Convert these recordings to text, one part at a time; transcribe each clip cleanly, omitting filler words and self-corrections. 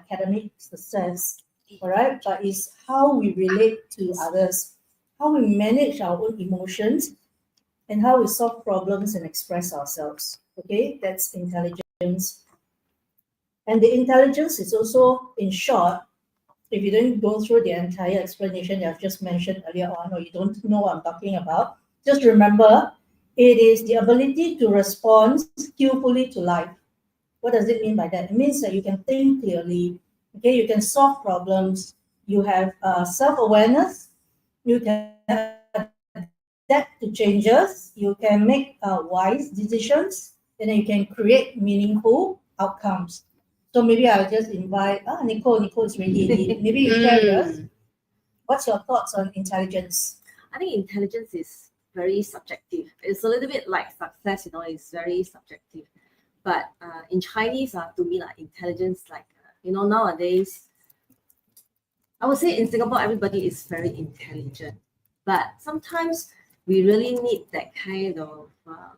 academic success, all right? But it's how we relate to others, how we manage our own emotions, and how we solve problems and express ourselves. Okay, that's intelligence. And the intelligence is also, in short, if you didn't go through the entire explanation that I've just mentioned earlier on, or you don't know what I'm talking about, just remember it is the ability to respond skillfully to life. What does it mean by that? It means that you can think clearly, okay, you can solve problems, you have self-awareness, you can adapt to changes, you can make wise decisions, and then you can create meaningful outcomes. So maybe I'll just invite Nicole. Nicole is ready. Maybe you share with us. What's your thoughts on intelligence? I think intelligence is very subjective. It's a little bit like success, it's very subjective. But in Chinese, to me, like intelligence, like, nowadays, I would say in Singapore, everybody is very intelligent. But sometimes we really need that kind of,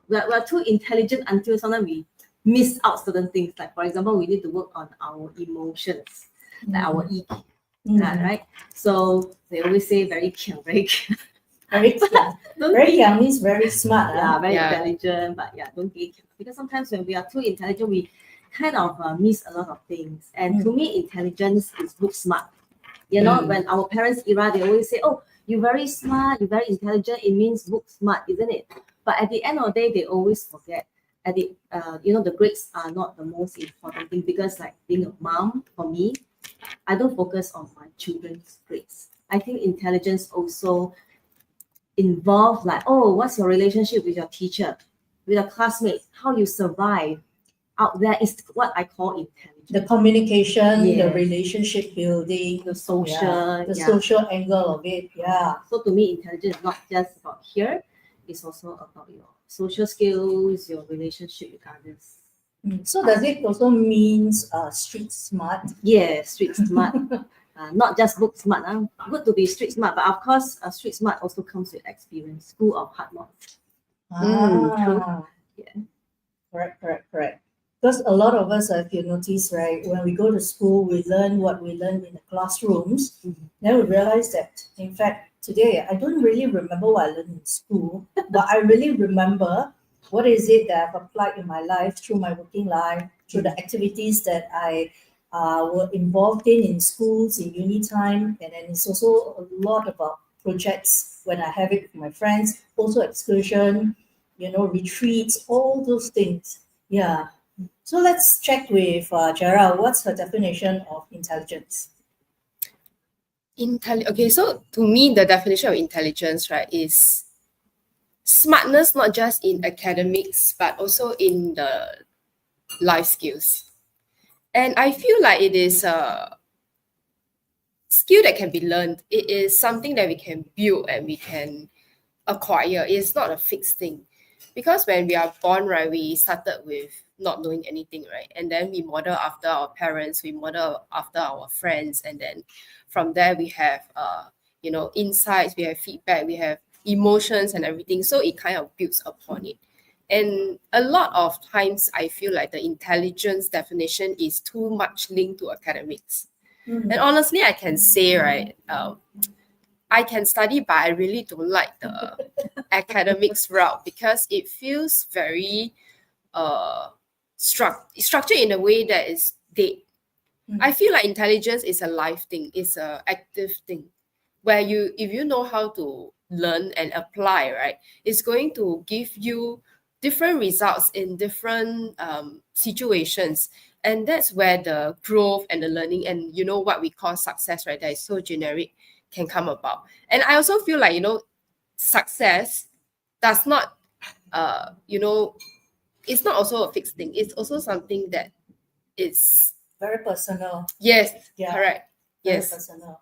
we're too intelligent until sometimes we miss out certain things. Like, for example, we need to work on our emotions, like our EQ, right? So they always say very kiang, very kiang. Very kiang. Very kiang means very smart. Yeah, very intelligent, but don't be kiang. Because sometimes when we are too intelligent, we kind of miss a lot of things. And to me, intelligence is book smart. When our parents' era, they always say, oh, you're very smart, you're very intelligent, it means book smart, isn't it? But at the end of the day, they always forget. At the the grades are not the most important thing, because like being a mom, for me, I don't focus on my children's grades. I think intelligence also involve like, oh, what's your relationship with your teacher, with a classmate, how you survive out there is what I call intelligence. The communication, the relationship building, the social, social angle of it. Yeah. So to me, intelligence is not just about here; it's also about your social skills, your relationship with others. So does it also means street smart? Yeah, street smart. Not just book smart. Good to be street smart, but of course, street smart also comes with experience. School of hard knocks. True. Yeah. Correct. Because a lot of us, if you notice, right, when we go to school, we learn what we learn in the classrooms. Then we realize that, in fact, today, I don't really remember what I learned in school, but I really remember what is it that I've applied in my life, through my working life, through the activities that I were involved in schools, in uni time. And then it's also a lot about projects when I have it with my friends, also excursion, retreats, all those things. Yeah. So let's check with Gerald. What's her definition of intelligence? Okay, so to me, the definition of intelligence, right, is smartness, not just in academics, but also in the life skills. And I feel like it is a skill that can be learned. It is something that we can build and we can acquire. It's not a fixed thing. Because when we are born, right, we started with not knowing anything, right? And then we model after our parents, we model after our friends. And then from there, we have, insights, we have feedback, we have emotions and everything. So it kind of builds upon it. And a lot of times, I feel like the intelligence definition is too much linked to academics. And honestly, I can say, right, I can study, but I really don't like the academics route, because it feels very structured in a way that is dead. I feel like intelligence is a live thing, it's an active thing, where if you know how to learn and apply, right, it's going to give you different results in different situations. And that's where the growth and the learning and what we call success, right, that is so generic, can come about. And I also feel like success does not it's not also a fixed thing. It's also something that is very personal. Yes. Correct. Very personal.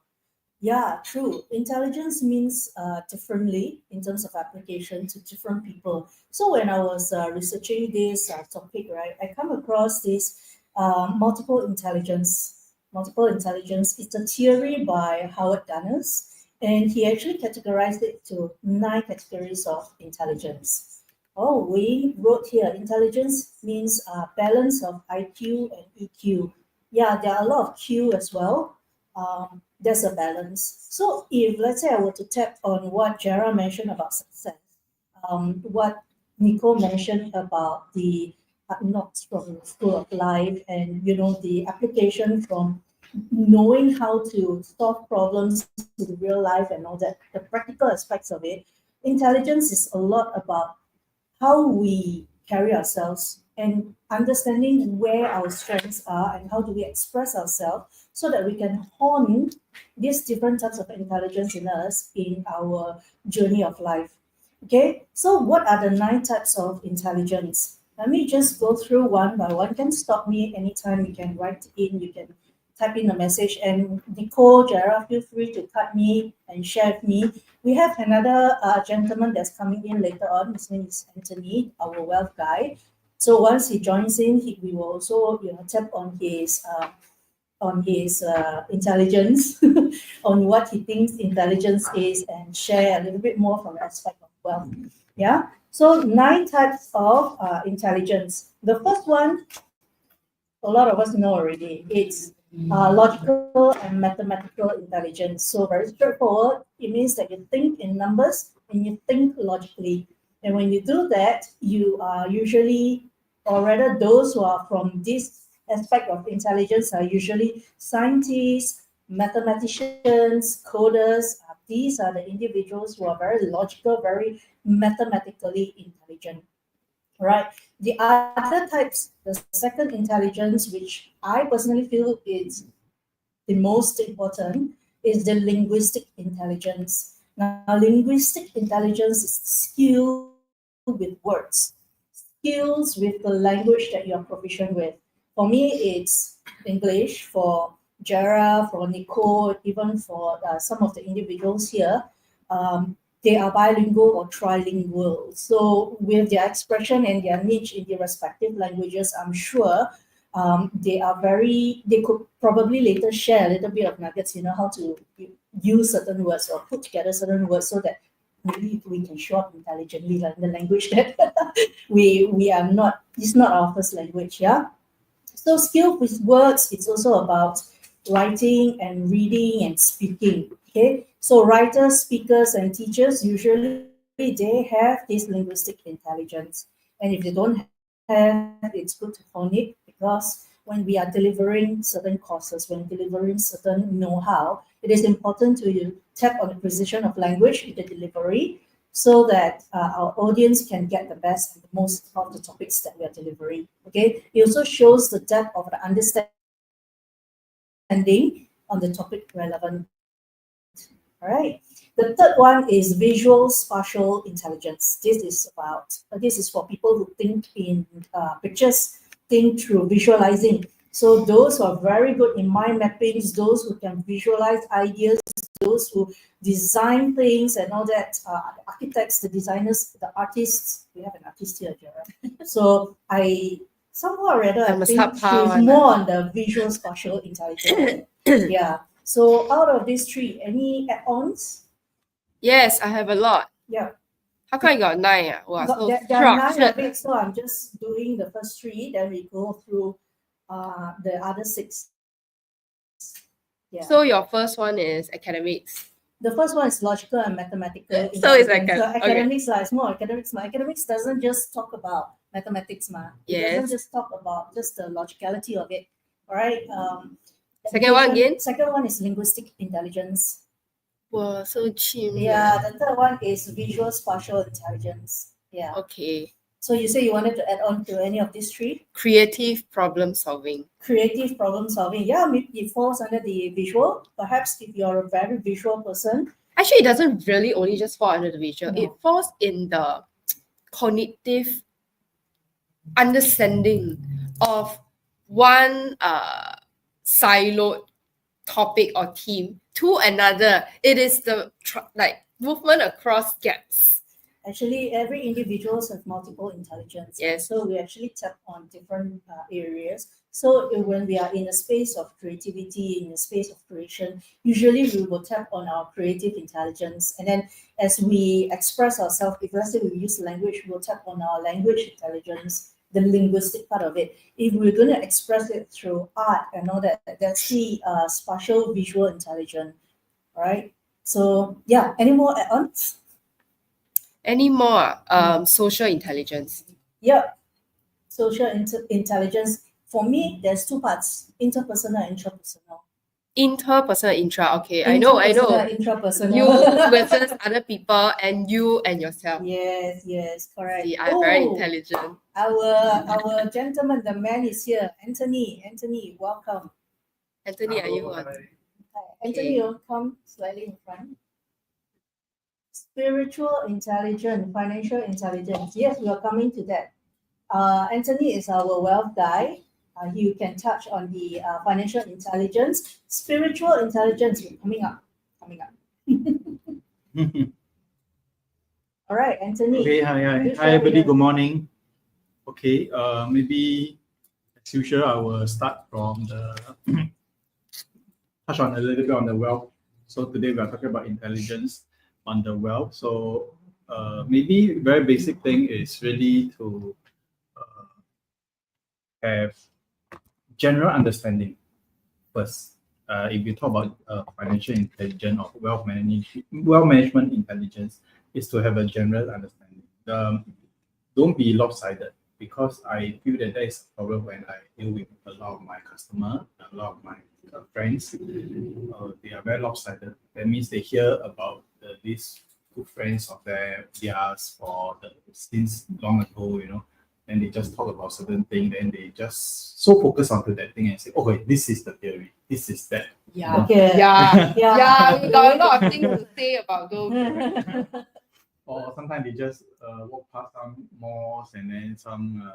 Yeah, true. Intelligence means differently in terms of application to different people. So when I was researching this topic, right, I come across this multiple intelligence. Multiple intelligence is a theory by Howard Danners, and he actually categorized it to 9 categories of intelligence. Oh, we wrote here, intelligence means balance of IQ and EQ. yeah, there are a lot of Q as well. There's a balance. So if let's say I were to tap on what Jara mentioned about success, what Nico mentioned about the knocks from the school of life, and the application from knowing how to solve problems to the real life and all that, the practical aspects of it. Intelligence is a lot about how we carry ourselves and understanding where our strengths are and how do we express ourselves so that we can hone these different types of intelligence in us in our journey of life. Okay, so what are the 9 types of intelligence? Let me just go through one by one. You can stop me anytime. You can write in, you can type in a message. And Nicole, Jara, feel free to cut me and share with me. We have another gentleman that's coming in later on. His name is Anthony, our wealth guy. So once he joins in, we will also tap on his intelligence, on what he thinks intelligence is, and share a little bit more from the aspect of wealth. Yeah. So 9 types of intelligence. The first one, a lot of us know already. It's logical and mathematical intelligence. So very straightforward. It means that you think in numbers and you think logically. And when you do that, you are usually, or rather, those who are from this aspect of intelligence are usually scientists, mathematicians, coders. These are the individuals who are very logical, very mathematically intelligent. Right. The other types, the second intelligence, which I personally feel is the most important, is the linguistic intelligence. Now, linguistic intelligence is skill with words, skills with the language that you're proficient with. For me, it's English. For Jara, for Nicole, even for some of the individuals here, they are bilingual or trilingual. So with their expression and their niche in their respective languages, I'm sure they could probably later share a little bit of nuggets, how to use certain words or put together certain words so that maybe we can show up intelligently like in the language that we are not, it's not our first language, yeah. So skill with words, it's also about writing and reading and speaking. Okay. So writers, speakers, and teachers usually they have this linguistic intelligence. And if they don't have, it's good to hone it because when we are delivering certain courses, when delivering certain know-how, it is important to tap on the precision of language in the delivery so that our audience can get the best and the most of the topics that we are delivering. Okay, it also shows the depth of the understanding on the topic relevant. All right. The third one is visual spatial intelligence. This is for people who think in pictures, think through visualizing. So those who are very good in mind mappings, those who can visualize ideas, those who design things and all that, the architects, the designers, the artists. We have an artist here, Gerard. So I somehow or rather, I think she's more on the visual spatial intelligence. Yeah. So out of these 3, any add-ons? Yes, I have a lot. Yeah. How come you got 9? Wow, so there are 9 structured. of it, so I'm just doing the first 3, then we go through the other 6. Yeah. So your first one is academics. The first one is logical and mathematical. So it's like academics, it's more academics. Academics doesn't just talk about mathematics, It doesn't just talk about just the logicality of it. All right. Second one again? Second one is linguistic intelligence. Wow, so cheap. Yeah, the third one is visual spatial intelligence. Yeah. Okay. So you say you wanted to add on to any of these 3? Creative problem solving. Creative problem solving. Yeah, it falls under the visual. Perhaps if you're a very visual person. Actually, it doesn't really only just fall under the visual. No. It falls in the cognitive understanding of one siloed topic or theme to another. It is the movement across gaps. Actually, every individual has multiple intelligence. Yes. So we actually tap on different areas. So when we are in a space of creativity, in a space of creation, usually we will tap on our creative intelligence. And then as we express ourselves, if let's say we use language, we'll tap on our language intelligence. the linguistic part of it. If we're going to express it through art and all that, that's the spatial visual intelligence, right? So yeah, any more add-ons? Any more? Social intelligence. Yeah, social intelligence. For me, there's two parts: interpersonal and intrapersonal. Interpersonal, intra. Okay, I know. Intrapersonal. You versus other people and you and yourself. Yes, correct. See, I'm very intelligent. Our gentleman, the man is here. Anthony, welcome. Anthony, are you on? Anthony, you'll come slightly in front. Spiritual intelligence, financial intelligence. Yes, we are coming to that. Anthony is our wealth guy. He can touch on the financial intelligence. Spiritual intelligence coming up. All right, Anthony. Okay, hi everybody, good morning. Okay, maybe as usual, I will start from the touch on a little bit on the wealth. So today we are talking about intelligence on the wealth. So maybe very basic thing is really to have general understanding first. If you talk about financial intelligence or wealth management intelligence, is to have a general understanding. Don't be lopsided, because I feel that there is a problem when I deal with a lot of my customers, a lot of my friends. They are very lopsided. That means they hear about these good friends of theirs since long ago, and they just talk about certain thing, then they just so focus onto that thing and say, okay, this is the theory, this is that. Yeah. Okay. Yeah. We got a lot of things to say about those. Or sometimes they just walk past some malls and then some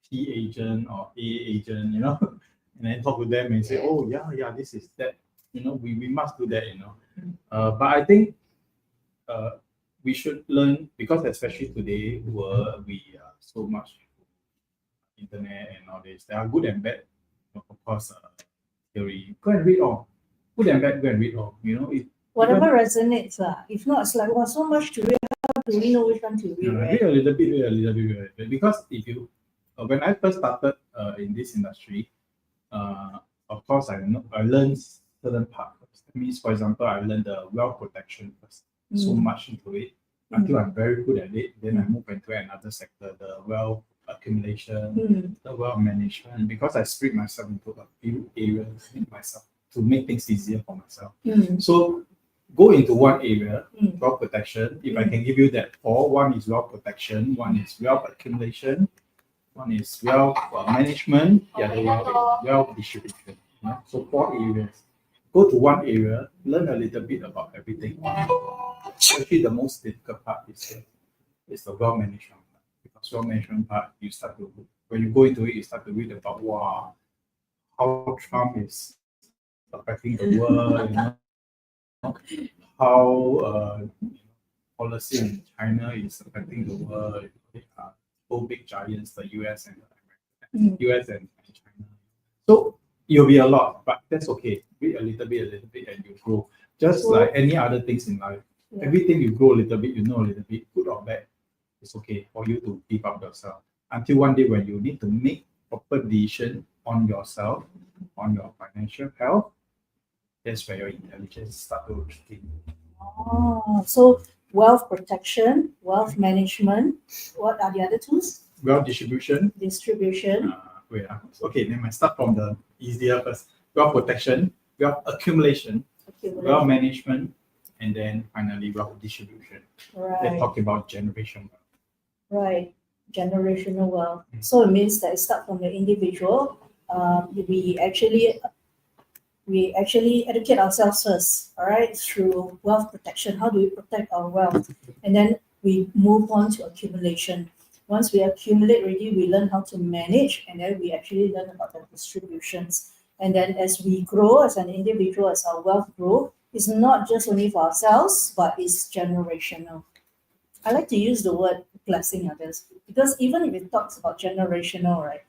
T agent or A agent, and then talk to them and say, oh yeah, this is that. We must do that, But I think we should learn, because especially today, we are so much internet and all this. There are good and bad, of course. Theory. Go and read all. Good and bad. Go and read all. Whatever resonates, if not, it's like, so much to read. How do we know which one to read? Right? Read a little bit. Because if you, when I first started in this industry, of course I learned certain parts. That means, for example, I learned the wealth protection first. So much into it until I'm very good at it. Then I move into another sector, the wealth accumulation, the wealth management, because I split myself into a few areas to make things easier for myself. So go into one area, wealth protection. If I can give you that four, one is wealth protection, one is wealth accumulation, one is wealth management, the other one is wealth distribution. So 4 areas. Go to one area, learn a little bit about everything. Actually, the most difficult part is the wealth management part. Because wealth management part, when you go into it, you start to read about how Trump is affecting the world, how policy in China is affecting the world. Both big giants, the US and China. So you'll be a lot, but that's okay. Read a little bit, and you grow. Just like any other things in life, everything you grow a little bit, you know a little bit, good or bad, it's okay for you to give up yourself. Until one day when you need to make proper decision on yourself, on your financial health, that's where your intelligence starts to kick in. So wealth protection, wealth management. What are the other tools? Wealth distribution. Okay, then I start from the easier first. Wealth protection, wealth accumulation, wealth management, and then finally wealth distribution. Right. Let's talk about generational wealth. Right, generational wealth. So it means that it starts from the individual. We actually educate ourselves first, all right, through wealth protection. How do we protect our wealth? And then we move on to accumulation. Once we accumulate already, we learn how to manage, and then we actually learn about the distributions. And then as we grow as an individual, as our wealth grows, it's not just only for ourselves, but it's generational. I like to use the word blessing others, because even if it talks about generational, right,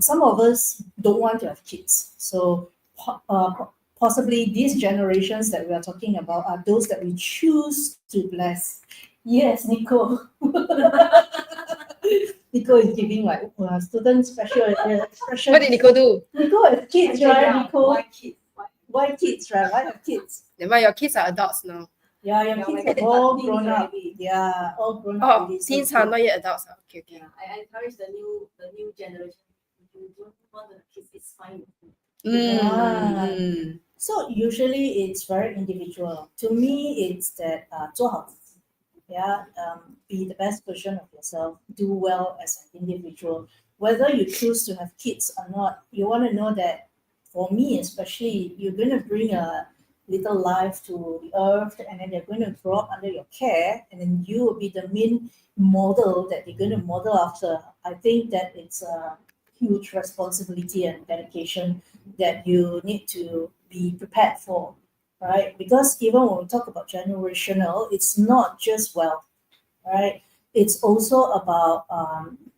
some of us don't want to have kids. So possibly these generations that we are talking about are those that we choose to bless. Yes, Nico. Nico is giving like student special expression. What did Nico do? Nico has kids, right? Nico, Why kids? why kids, right? Why have kids? Never mind, your kids are adults now. Yeah, your Yeah, kids my have kids all are teens grown up. already. Yeah, all grown up Oh, already. So teens are not yet adults. Okay, okay. Yeah, I encourage the new generation. If you don't want the kids, it's fine. Mm. So usually it's very individual. To me, it's that 做好自己. Yeah, be the best version of yourself. Do well as an individual. Whether you choose to have kids or not, you want to know that. For me, especially, you're going to bring a little life to the earth, and then they're going to grow up under your care, and then you will be the main model that they're going to model after. I think that it's a huge responsibility and dedication that you need to be prepared for, right? Because even when we talk about generational, it's not just wealth, right? It's also about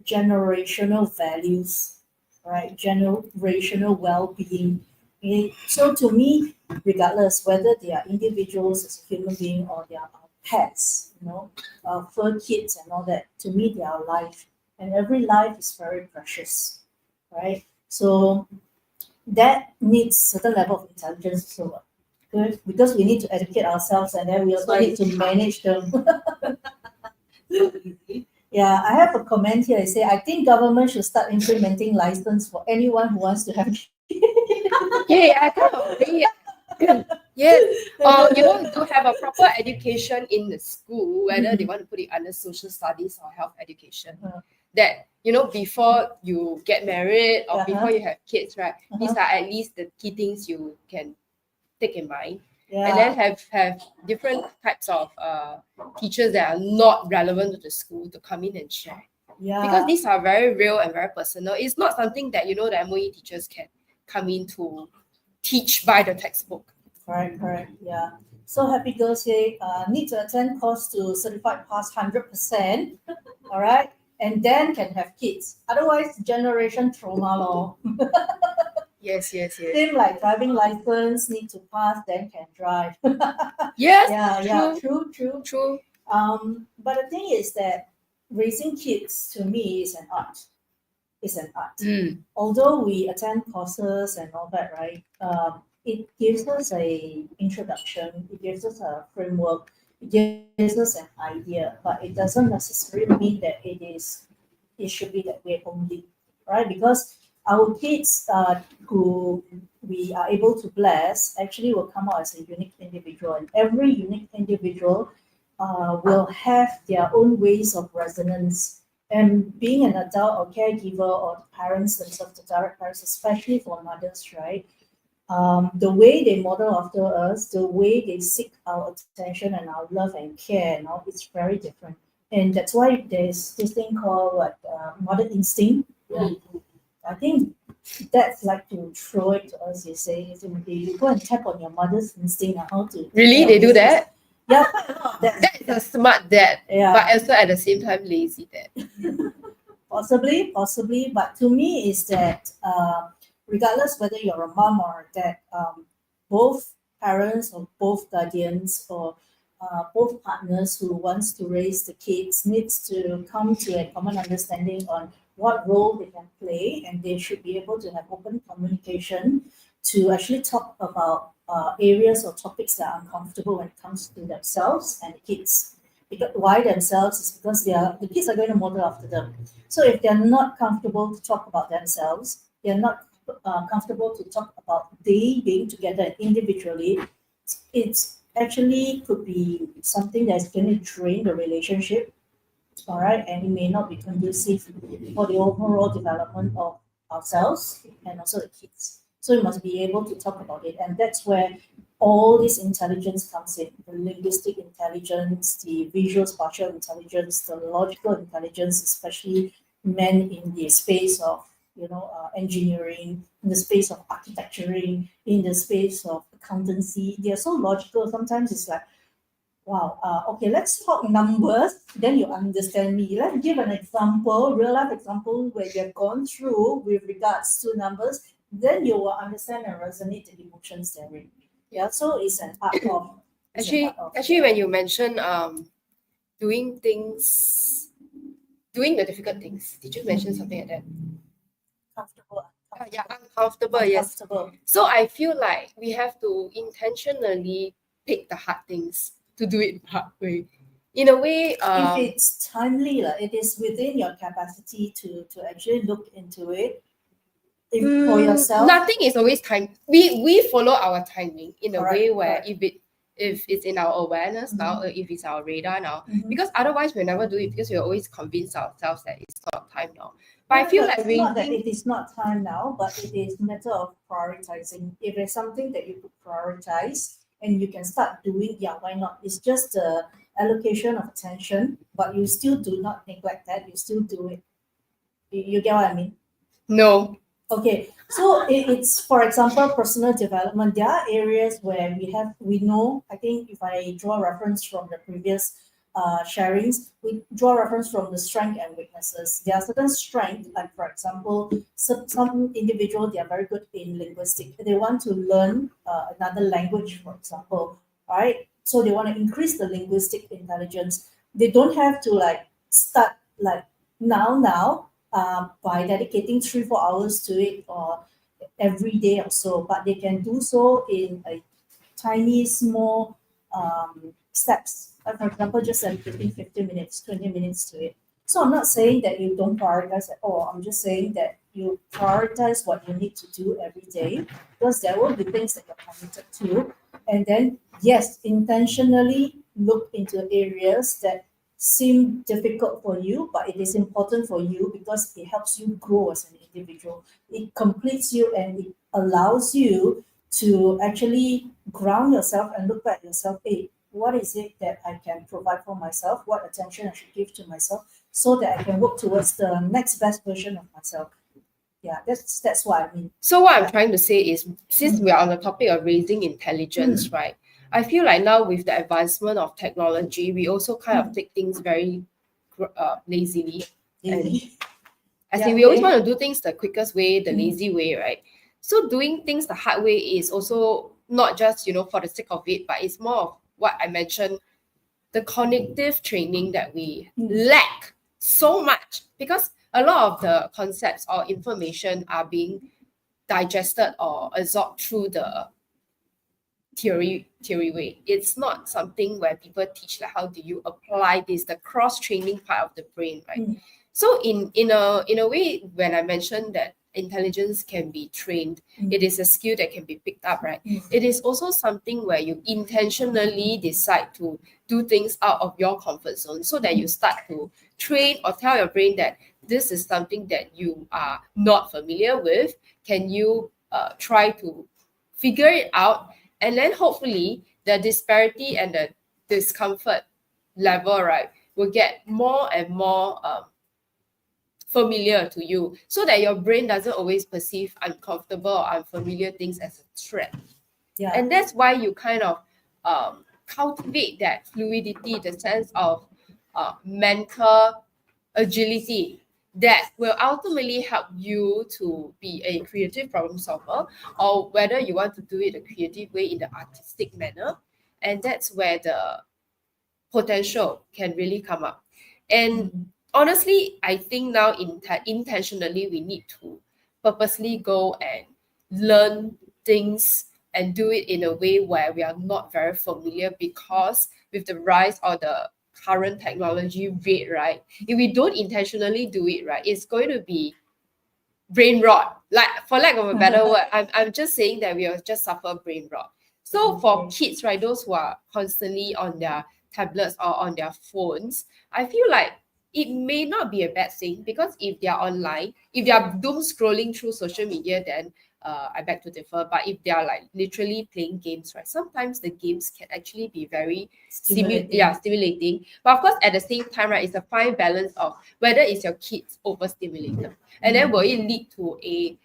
generational values, right? Generational well-being. So to me, regardless whether they are individuals as a human being or they are pets, fur kids and all that, to me they are life, and every life is very precious, right? So that needs certain level of intelligence so good, because we need to educate ourselves, and then we also need to manage them. Yeah, I have a comment here. I say I think government should start implementing license for anyone who wants to have. Yeah, I kind of agree. Yes. Or to have a proper education in the school, whether they want to put it under social studies or health education. That before you get married or before you have kids, right? These are at least the key things you can take in mind. And then have different types of teachers that are not relevant to the school to come in and share. Because these are very real and very personal. It's not something that the MOE teachers can come in to teach by the textbook. Correct. Yeah. So Happy Girl say need to attend course to certified pass 100%. All right. And then can have kids. Otherwise, generation trauma law. Yes. Same like driving license, need to pass, then can drive. Yes. Yeah. True. True. But the thing is that raising kids to me is an art. It's an art. Although we attend courses and all that, right? It gives us a introduction. It gives us a framework. It gives us an idea, but it doesn't necessarily mean that it should be that way only, right? Because our kids who we are able to bless actually will come out as a unique individual, and every unique individual will have their own ways of resonance. And being an adult or caregiver or parents themselves, the direct parents, especially for mothers, right? The way they model after us, the way they seek our attention and our love and care, it's very different. And that's why there's this thing called mother instinct. I think that's like to throw it to us. You go and tap on your mother's instinct on how to. Really, they do that? Yeah, That's a smart dad, yeah. but also at the same time lazy dad. Possibly, but to me is that regardless whether you're a mom or a dad, both parents or both guardians or both partners who wants to raise the kids needs to come to a common understanding on what role they can play, and they should be able to have open communication to actually talk about areas or topics that are uncomfortable when it comes to themselves and the kids. Because why themselves is because the kids are going to model after them. So if they're not comfortable to talk about themselves, they're not comfortable to talk about they being together individually, it's actually could be something that's going to drain the relationship, all right, and it may not be conducive for the overall development of ourselves and also the kids. So we must be able to talk about it, and that's where all this intelligence comes in: the linguistic intelligence, the visual spatial intelligence, the logical intelligence, especially men in the space of engineering, in the space of architecturing, in the space of accountancy. They are so logical. Sometimes it's like, wow, okay, let's talk numbers, then you understand me. Let's give an example, real life example where you have gone through with regards to numbers, then you will understand and resonate the emotions therein. Yeah, so it's an art of. Actually, when you mention doing things doing the difficult things. Did you mention something like that? Comfortable. Yeah, uncomfortable, yes. Uncomfortable. So I feel like we have to intentionally pick the hard things to do it the hard way. In a way, If it's timely, it is within your capacity to actually look into it. If for yourself, nothing is always time. We follow our timing in a Correct, way where correct. if it's in our awareness now, or if it's our radar now, because otherwise we'll never do it because we'll always convince ourselves that it's not time now. But I feel like it's not that reading, it is not time now, but it is matter of prioritizing. If there's something that you could prioritize and you can start doing, yeah, why not? It's just the allocation of attention, but you still do not neglect that. You still do it. You get what I mean? no. Okay, so it's, for example, personal development. There are areas where we know, I think if I draw reference from the previous sharings, we draw reference from the strength and weaknesses. There are certain strengths, like for example, some individual, they are very good in linguistic. They want to learn another language, for example, right? So they want to increase the linguistic intelligence. They don't have to start now by dedicating 3-4 hours to it or every day or so, but they can do so in a tiny small steps. For example, just dedicating 15 minutes, 20 minutes to it. So I'm not saying that you don't prioritize at all. I'm just saying that you prioritize what you need to do every day, because there will be things that you're committed to. And then, yes, intentionally look into areas that seem difficult for you, but it is important for you because it helps you grow as an individual. It completes you and it allows you to actually ground yourself and look at yourself. Hey, what is it that I can provide for myself? What attention I should give to myself so that I can work towards the next best version of myself. Yeah, that's what I mean. So what I'm trying to say is, since we are on the topic of raising intelligence, right? I feel like now with the advancement of technology, we also kind of take things very lazily. Easy. As Yeah, in, we always okay. want to do things the quickest way, the lazy way, right? So doing things the hard way is also not just, for the sake of it, but it's more of what I mentioned, the cognitive training that we lack so much, because a lot of the concepts or information are being digested or absorbed through the theory way. It's not something where people teach like how do you apply this, the cross training part of the brain, right? So in a way, when I mentioned that intelligence can be trained, it is a skill that can be picked up, right? It is also something where you intentionally decide to do things out of your comfort zone, so that you start to train or tell your brain that this is something that you are not familiar with. Can you try to figure it out? And then hopefully the disparity and the discomfort level, right, will get more and more familiar to you, so that your brain doesn't always perceive uncomfortable or unfamiliar things as a threat. Yeah. And that's why you kind of cultivate that fluidity, the sense of mental agility that will ultimately help you to be a creative problem solver, or whether you want to do it a creative way in the artistic manner. And that's where the potential can really come up. And honestly, I think now intentionally we need to purposely go and learn things and do it in a way where we are not very familiar, because with the rise of the current technology rate, right, if we don't intentionally do it, right, it's going to be brain rot. Like, for lack of a better word, I'm just saying that we will just suffer brain rot. So for kids, right, those who are constantly on their tablets or on their phones, I feel like it may not be a bad thing, because if they are online, if they are doom scrolling through social media, then I beg to differ. But if they are like literally playing games, right, sometimes the games can actually be very stimulating. But of course, at the same time, right, it's a fine balance of whether is your kids overstimulated, and then will it lead to a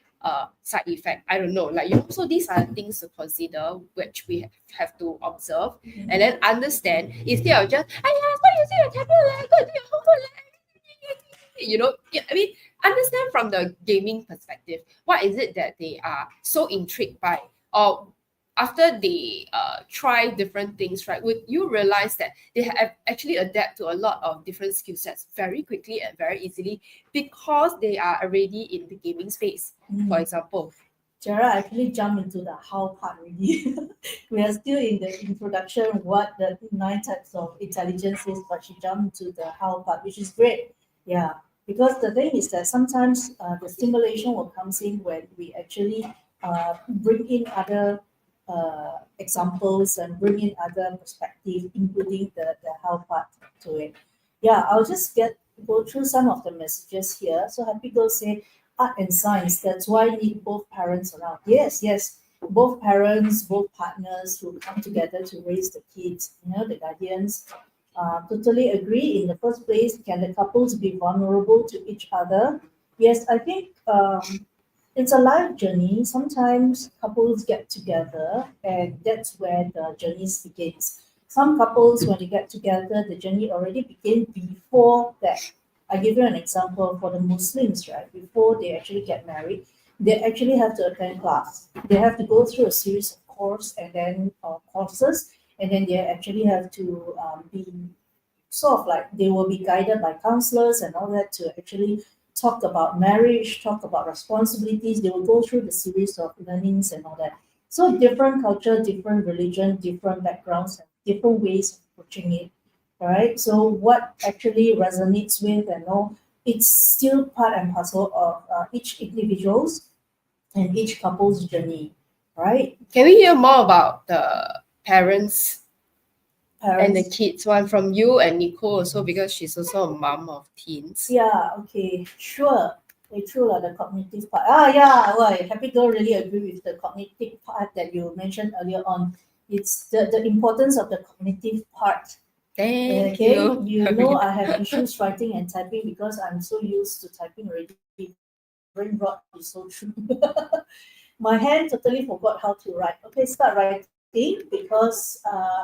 side effect? I don't know. So these are things to consider, which we have to observe and then understand, instead of just, stop using your tablet, go do your homework. I mean, understand from the gaming perspective, what is it that they are so intrigued by, or after they try different things, right, would you realize that they have actually adapt to a lot of different skill sets very quickly and very easily because they are already in the gaming space, for example? Gerard actually jumped into the how part already. We are still in the introduction, what the 9 types of intelligence is, but she jumped into the how part, which is great. Yeah, because the thing is that sometimes the stimulation will comes in when we actually bring in other examples and bring in other perspective, including the how part to it. Yeah, I'll just go through some of the messages here. So Happy Girl say, art and science, that's why need both parents around. Yes, yes, both parents, both partners who come together to raise the kids, the guardians. Totally agree. In the first place, can the couples be vulnerable to each other? Yes, I think it's a life journey. Sometimes couples get together, and that's where the journey begins. Some couples, when they get together, the journey already begins before that. I give you an example for the Muslims, right? Before they actually get married, they actually have to attend class. They have to go through a series of courses, and then they actually have to be sort of like they will be guided by counselors and all that to actually talk about marriage, talk about responsibilities. They will go through the series of learnings and all that. So different culture, different religion, different backgrounds, and different ways of approaching it. All right. So what actually resonates with and all, it's still part and parcel of each individual's and each couple's journey. Right. Can we hear more about the parents and the Parents. kids one from you and Nicole also, because she's also a mom of teens? Yeah, okay, sure. It's true, the cognitive part. Yeah, well, Happy Girl really agree with the cognitive part that you mentioned earlier on. It's the importance of the cognitive part. Thank Okay, you. you know I have issues writing and typing because I'm so used to typing already. Brain rot is so true. My hand totally forgot how to write. Okay, start writing because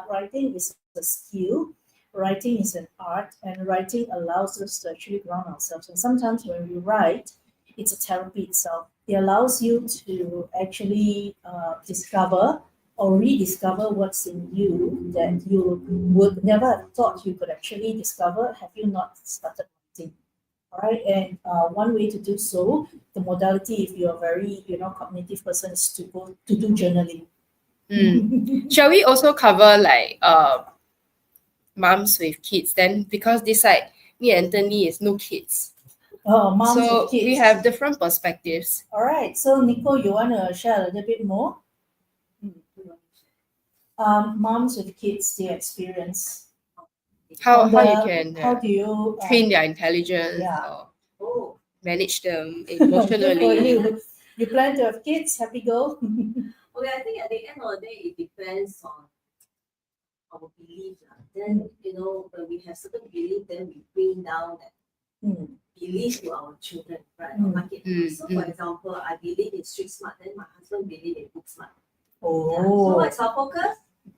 writing is a skill. Writing is an art, and writing allows us to actually ground ourselves. And sometimes when we write, it's a therapy itself. It allows you to actually discover or rediscover what's in you that you would never have thought you could actually discover have you not started writing. All right, and one way to do so, the modality, if you're a very cognitive person, is to go to do journaling. Shall we also cover like moms with kids then, because this side me and Anthony is no kids, Moms so with kids. we have different perspectives. All right, so Nico, you want to share a little bit more? Moms with kids, their experience. How On you the- can How do you train their intelligence yeah. or manage them Good for emotionally. you. You plan to have kids? Happy Girl. Okay, I think at the end of the day, it depends on our belief. Then, when we have certain belief, then we bring down that belief to our children, right? Like it. So, for example, I believe in street smart, then my husband believe in book smart. Yeah. So, what's our focus?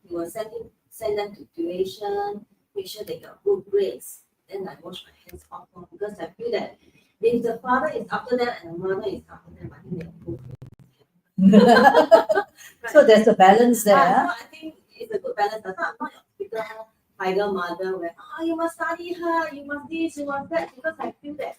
We will send them to tuition, make sure they got good grades. Then I wash my hands off because I feel that if the father is after them and the mother is after them, I think they're both. So there's a balance there. So I think it's a good balance. I'm not a typical tiger mother where you must study hard, you must this, you must that, because I feel that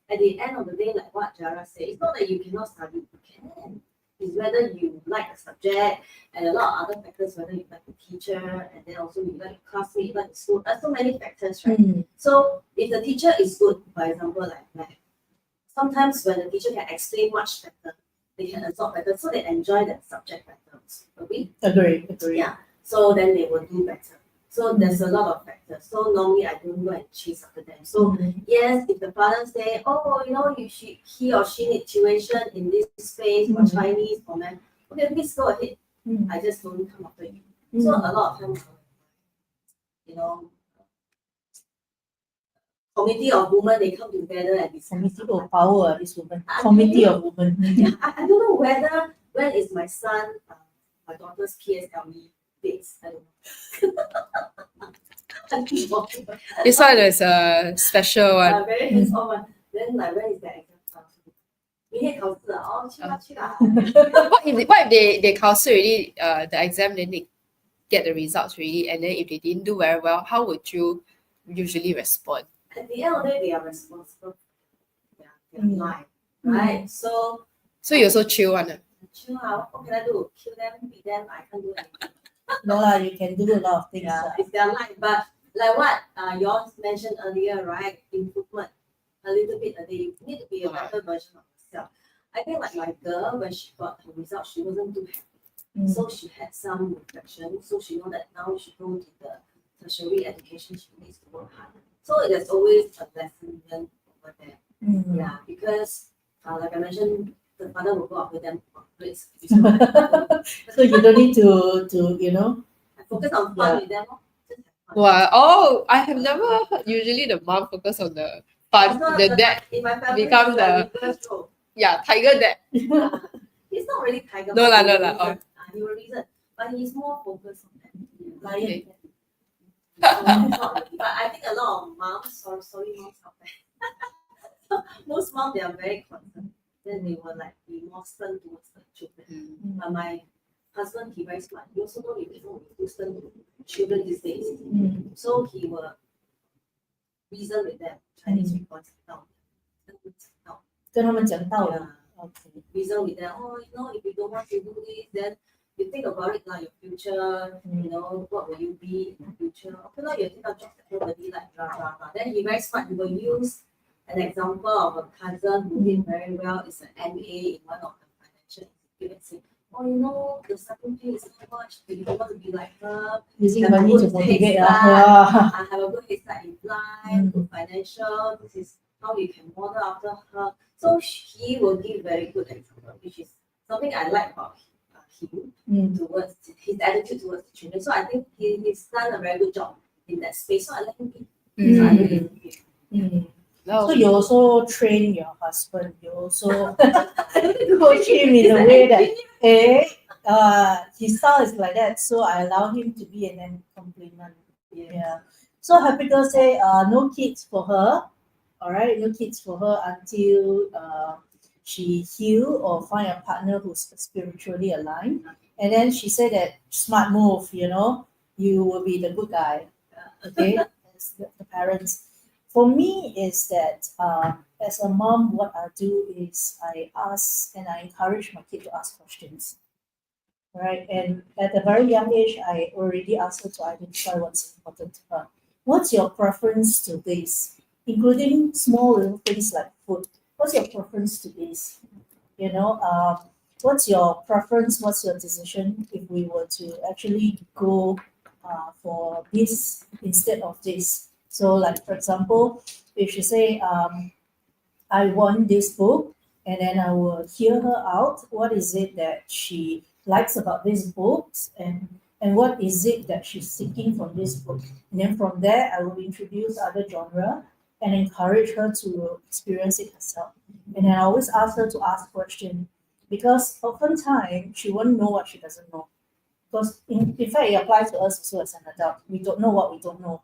at the end of the day, like what Jara said, it's not that you cannot study, you can. It's whether you like the subject and a lot of other factors, whether you like the teacher and then also you like the classmate, you like the school. There's so many factors, right? So if the teacher is good, for example, like math, sometimes when the teacher can explain much better, they can absorb better, so they enjoy that subject better. Agree? Agree. Yeah. So then they will do better. So there's a lot of factors. So normally I don't go and chase after them. So yes, if the father say, he or she need tuition in this space for Chinese, for math, okay, please go ahead. I just don't come after you. So a lot of times, committee of women, they come together and discuss. Committee of power, this woman. Committee of women. Yeah, I don't know when is my son, my daughter's PSLE dates. I don't know. This one is a special one. Very hands-on one. Then when is the exam? What if they counsel already the exam, then they get the results already, and then if they didn't do very well, how would you usually respond? At the end of the day, they are responsible for their life, right? So you also chill one. chill out. What can I do? Kill them, beat them? I can't do anything. No lah, you can do a lot of things. Yeah, it's their life. But like what you all mentioned earlier, right? Improvement a little bit a day. You need to be a better version of yourself. I think like my girl, when she got her results, she wasn't too happy. So she had some reflection. So she know that now she go to the tertiary education, she needs to work hard. So there's always a lesson learned over there. Yeah, because like I mentioned, the father will go after them for grades. So you don't need to Focus on fun with them. Wow. Oh, I have never heard. Usually the mom focus on the fun. The dad in my family become the tiger dad. He's not really tiger. No lah, no lah. Oh. He will reason, but he's more focused on that. lion. But I think a lot of moms, sorry moms out there. Most moms, they are very concerned. Then they will like be more stern towards the children. But my husband, he very smart. He also know he don't be too stern to children these days. So he will reason with them. Chinese we call it down. 跟他们讲道理。 Okay. Reason with them. Oh, if you don't want to do this, then you think about it like your future. What will you be in the future? Okay, now you take a job that nobody like blah blah blah. Then he very smart. He will use an example of a cousin who did very well. It's an MA in one of the financial institute and say, oh, the starting pay is so much. Do you want to be like her? Using money to motivate. I have a good head start in life, good financial. This is how you can model after her. So he will give very good example, which is something I like about him towards his attitude towards the children. So I think he's done a very good job in that space. So I let him be. So I really like him. So you also train your husband. You also coach him in a way that his style is like that. So I allow him to be and then compliment. Yeah. So happy to say no kids for her. All right, no kids for her until she heal or find a partner who's spiritually aligned. And then she said that smart move, you will be the good guy. Okay, as the parents. For me is that as a mom, what I do is I ask and I encourage my kid to ask questions. Right, and at a very young age, I already asked her to identify what's important to her. What's your preference to this? Including small little things like food. What's your preference to this? What's your preference? What's your decision if we were to actually go for this instead of this? So, like for example, if she say, "I want this book," and then I will hear her out. What is it that she likes about these books, and what is it that she's seeking from this book? And then from there, I will introduce other genre and encourage her to experience it herself. And then I always ask her to ask questions because oftentimes she won't know what she doesn't know. Because in fact, it applies to us also as an adult. We don't know what we don't know.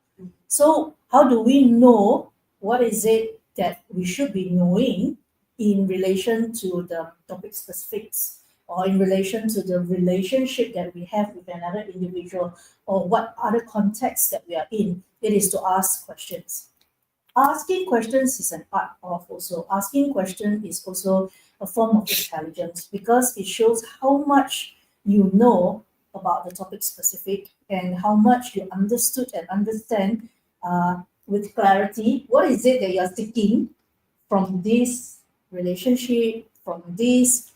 So how do we know what is it that we should be knowing in relation to the topic specifics or in relation to the relationship that we have with another individual or what other context that we are in? It is to ask questions. Asking questions is an art of also. Asking questions is also a form of intelligence because it shows how much you know about the topic specific and how much you understood and understand with clarity. What is it that you're seeking from this relationship, from this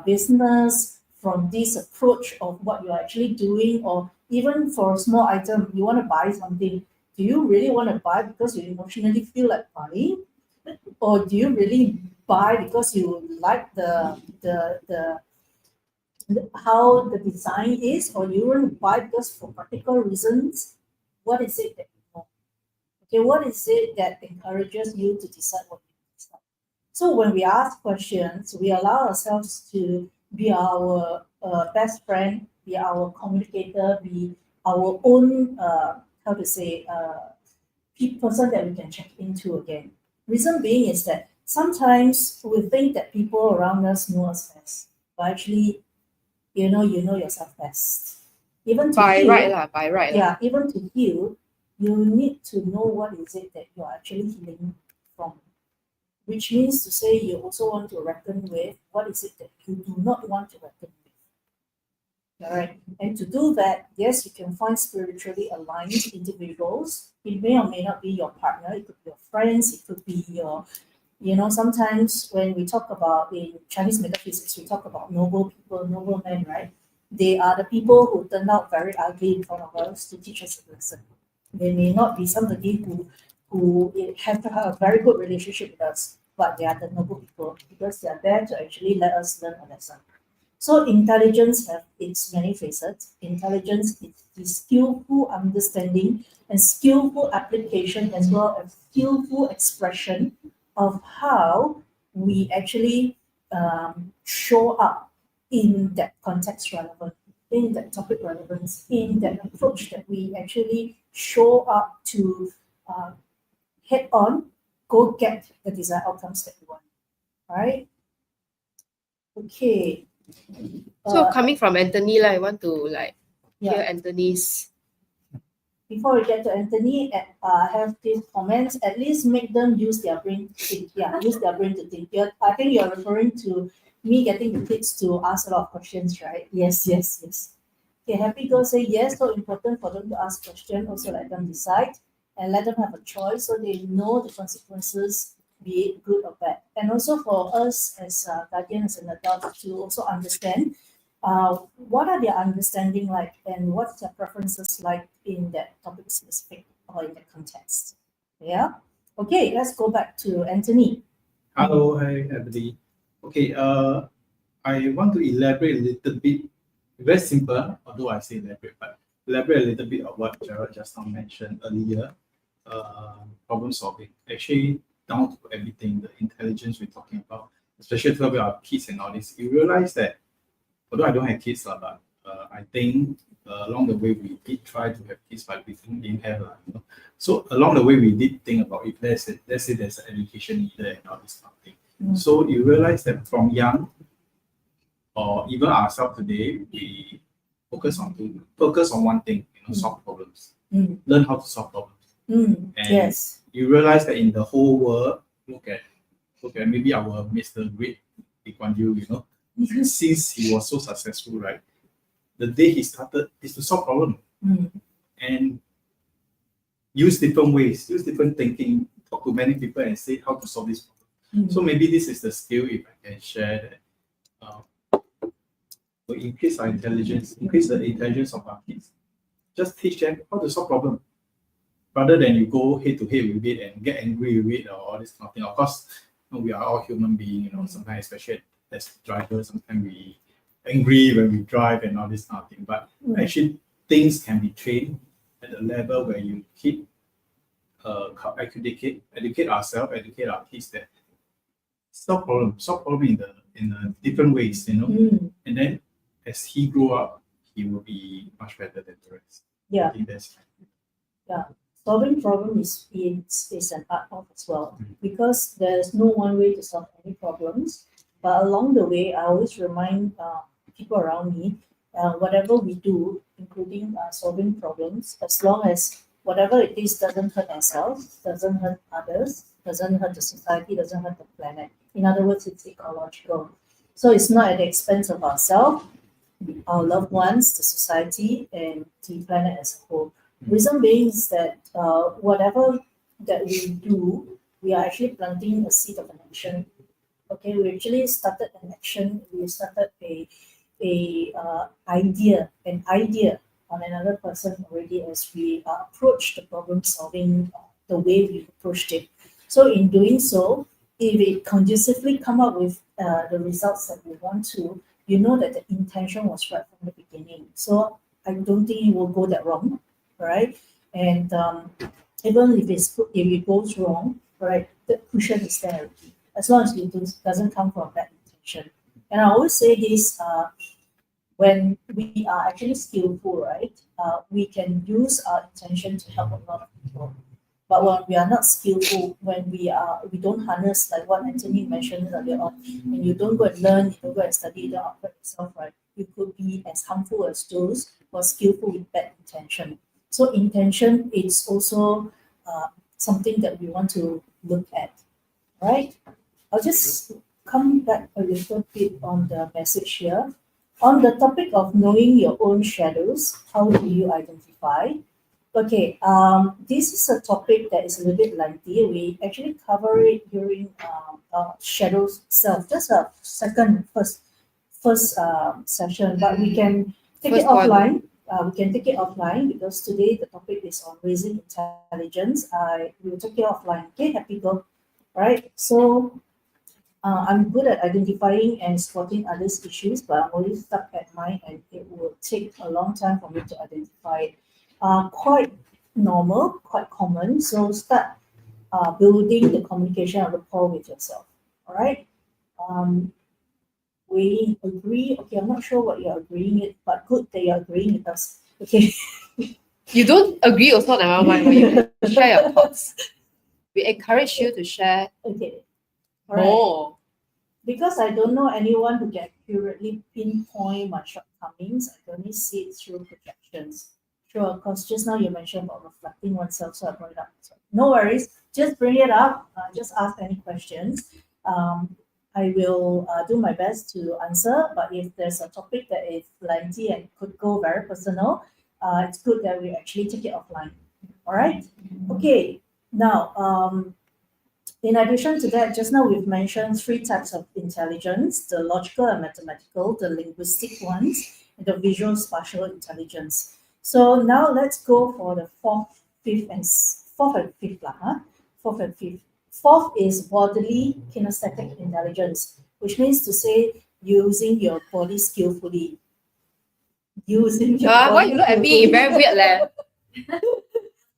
business, from this approach of what you're actually doing, or even for a small item, you want to buy something. Do you really want to buy because you emotionally feel like buying? Or do you really buy because you like the how the design is, or you want to buy because for practical reasons? What is it that you know? Okay, what is it that encourages you to decide what you decide? So when we ask questions, we allow ourselves to be our best friend, be our communicator, be our own person that we can check into again. Reason being is that sometimes we think that people around us know us best, but actually, you know yourself best. Even to By heal, right lah, by right lah. yeah, even to heal, you need to know what is it that you're actually healing from. Which means to say you also want to reckon with what is it that you do not want to reckon with. All right. And to do that, yes, you can find spiritually aligned individuals. It may or may not be your partner, it could be your friends, it could be your, sometimes when we talk about in Chinese metaphysics, we talk about noble people, noble men, right? They are the people who turn out very ugly in front of us to teach us a lesson. They may not be somebody who have to have a very good relationship with us, but they are the noble people because they are there to actually let us learn a lesson. So intelligence have its many facets. Intelligence is the skillful understanding and skillful application as well as skillful expression of how we actually show up in that context relevant, in that topic relevance, in that approach that we actually show up to head on, go get the desired outcomes that we want. All right? Okay. So coming from Anthony, I want to hear Yeah. Anthony's. Before we get to Anthony, have these comments. At least make them use their brain to think. Yeah, use their brain to think. I think you're referring to me getting the kids to ask a lot of questions, right? Yes. Okay, Happy Girl say yes, so important for them to ask questions, also let them decide and let them have a choice so they know the consequences, be it good or bad. And also for us as guardians and adults to also understand what are their understanding like and what's their preferences like in that topic specific or in that context. Yeah. Okay, let's go back to Anthony. Hello, hi everybody. Okay, I want to elaborate a little bit. Very simple, although I say elaborate, but elaborate a little bit of what Gerald just now mentioned earlier. Problem solving, actually down to everything, the intelligence we're talking about, especially talking about kids and all this. You realize that, although I don't have kids, but I think along the way we did try to have kids, but we didn't have. So along the way we did think about if let's say there's an education needed and all this kind of thing. So you realize that from young, or even ourselves today, we focus on one thing, solve problems, learn how to solve problems. And Yes. you realize that in the whole world, look at maybe our Mr. Great Lee Kuan Yew, since he was so successful, right? The day he started is to solve problem and use different ways, use different thinking, talk to many people and say how to solve this problem. So maybe this is the skill, if I can share that. To increase our intelligence, increase the intelligence of our kids. Just teach them how to solve problem, rather than you go head to head with it and get angry with it or all this kind of thing. Of course, we are all human beings. Sometimes, especially as drivers, sometimes we angry when we drive and all this kind of thing. But actually, things can be trained at a level where you keep educate ourselves, educate our kids that solve problem in different ways, and then as he grow up, he will be much better than the rest. Yeah. I think that's Solving problem is an art form as well, because there's no one way to solve any problems. But along the way, I always remind people around me, whatever we do, including solving problems, as long as whatever it is doesn't hurt ourselves, doesn't hurt others, doesn't hurt the society, doesn't hurt the planet. In other words, it's ecological. So it's not at the expense of ourselves, our loved ones, the society, and the planet as a whole. Reason being is that whatever that we do, we are actually planting a seed of an action. Okay, we actually started an action. We started an idea on another person already as we approach the problem solving the way we approached it. So in doing so, if it conducively come up with the results that we want to, you know that the intention was right from the beginning. So I don't think it will go that wrong, right? And even if it goes wrong, right, the cushion is there already, as long as it doesn't come from bad intention. And I always say this, when we are actually skillful, right, we can use our intention to help a lot of people. But when we are not skillful, when we don't harness, like what Anthony mentioned earlier on, when you don't go and learn, you don't go and study, you don't upgrade yourself, right? You could be as harmful as those who are skillful with bad intention. So intention is also something that we want to look at, right? I'll just come back a little bit on the message here. On the topic of knowing your own shadows, how do you identify? Okay, this is a topic that is a little bit lengthy. We actually cover it during shadows self, just a first session, but we can take it First one. offline. We can take it offline because today the topic is on raising intelligence. We will take it offline. Okay, happy go. Right. So I'm good at identifying and spotting others' issues, but I'm only stuck at mine, and it will take a long time for me to identify it. Quite normal, quite common. So start building the communication and rapport with yourself. All right. We agree. Okay, I'm not sure what you're agreeing with, but good that you're agreeing with us. Okay. You don't agree also, never mind, but you can share your thoughts. We encourage you to share Okay. All right. more. Because I don't know anyone who can accurately pinpoint my shortcomings, I can only see it through projections. Sure, because just now you mentioned about reflecting oneself, so I brought it up. So no worries, just bring it up. Just ask any questions. I will do my best to answer, but if there's a topic that is lengthy and could go very personal, it's good that we actually take it offline. All right? Okay, now, in addition to that, just now we've mentioned three types of intelligence: the logical and mathematical, the linguistic ones, and the visual spatial intelligence. So now let's go for the fourth and fifth lah, huh? Fourth and fifth. Fourth is bodily kinesthetic intelligence, which means to say using your body skillfully. Using your body Why you look at me? skillfully. Very weird, leh.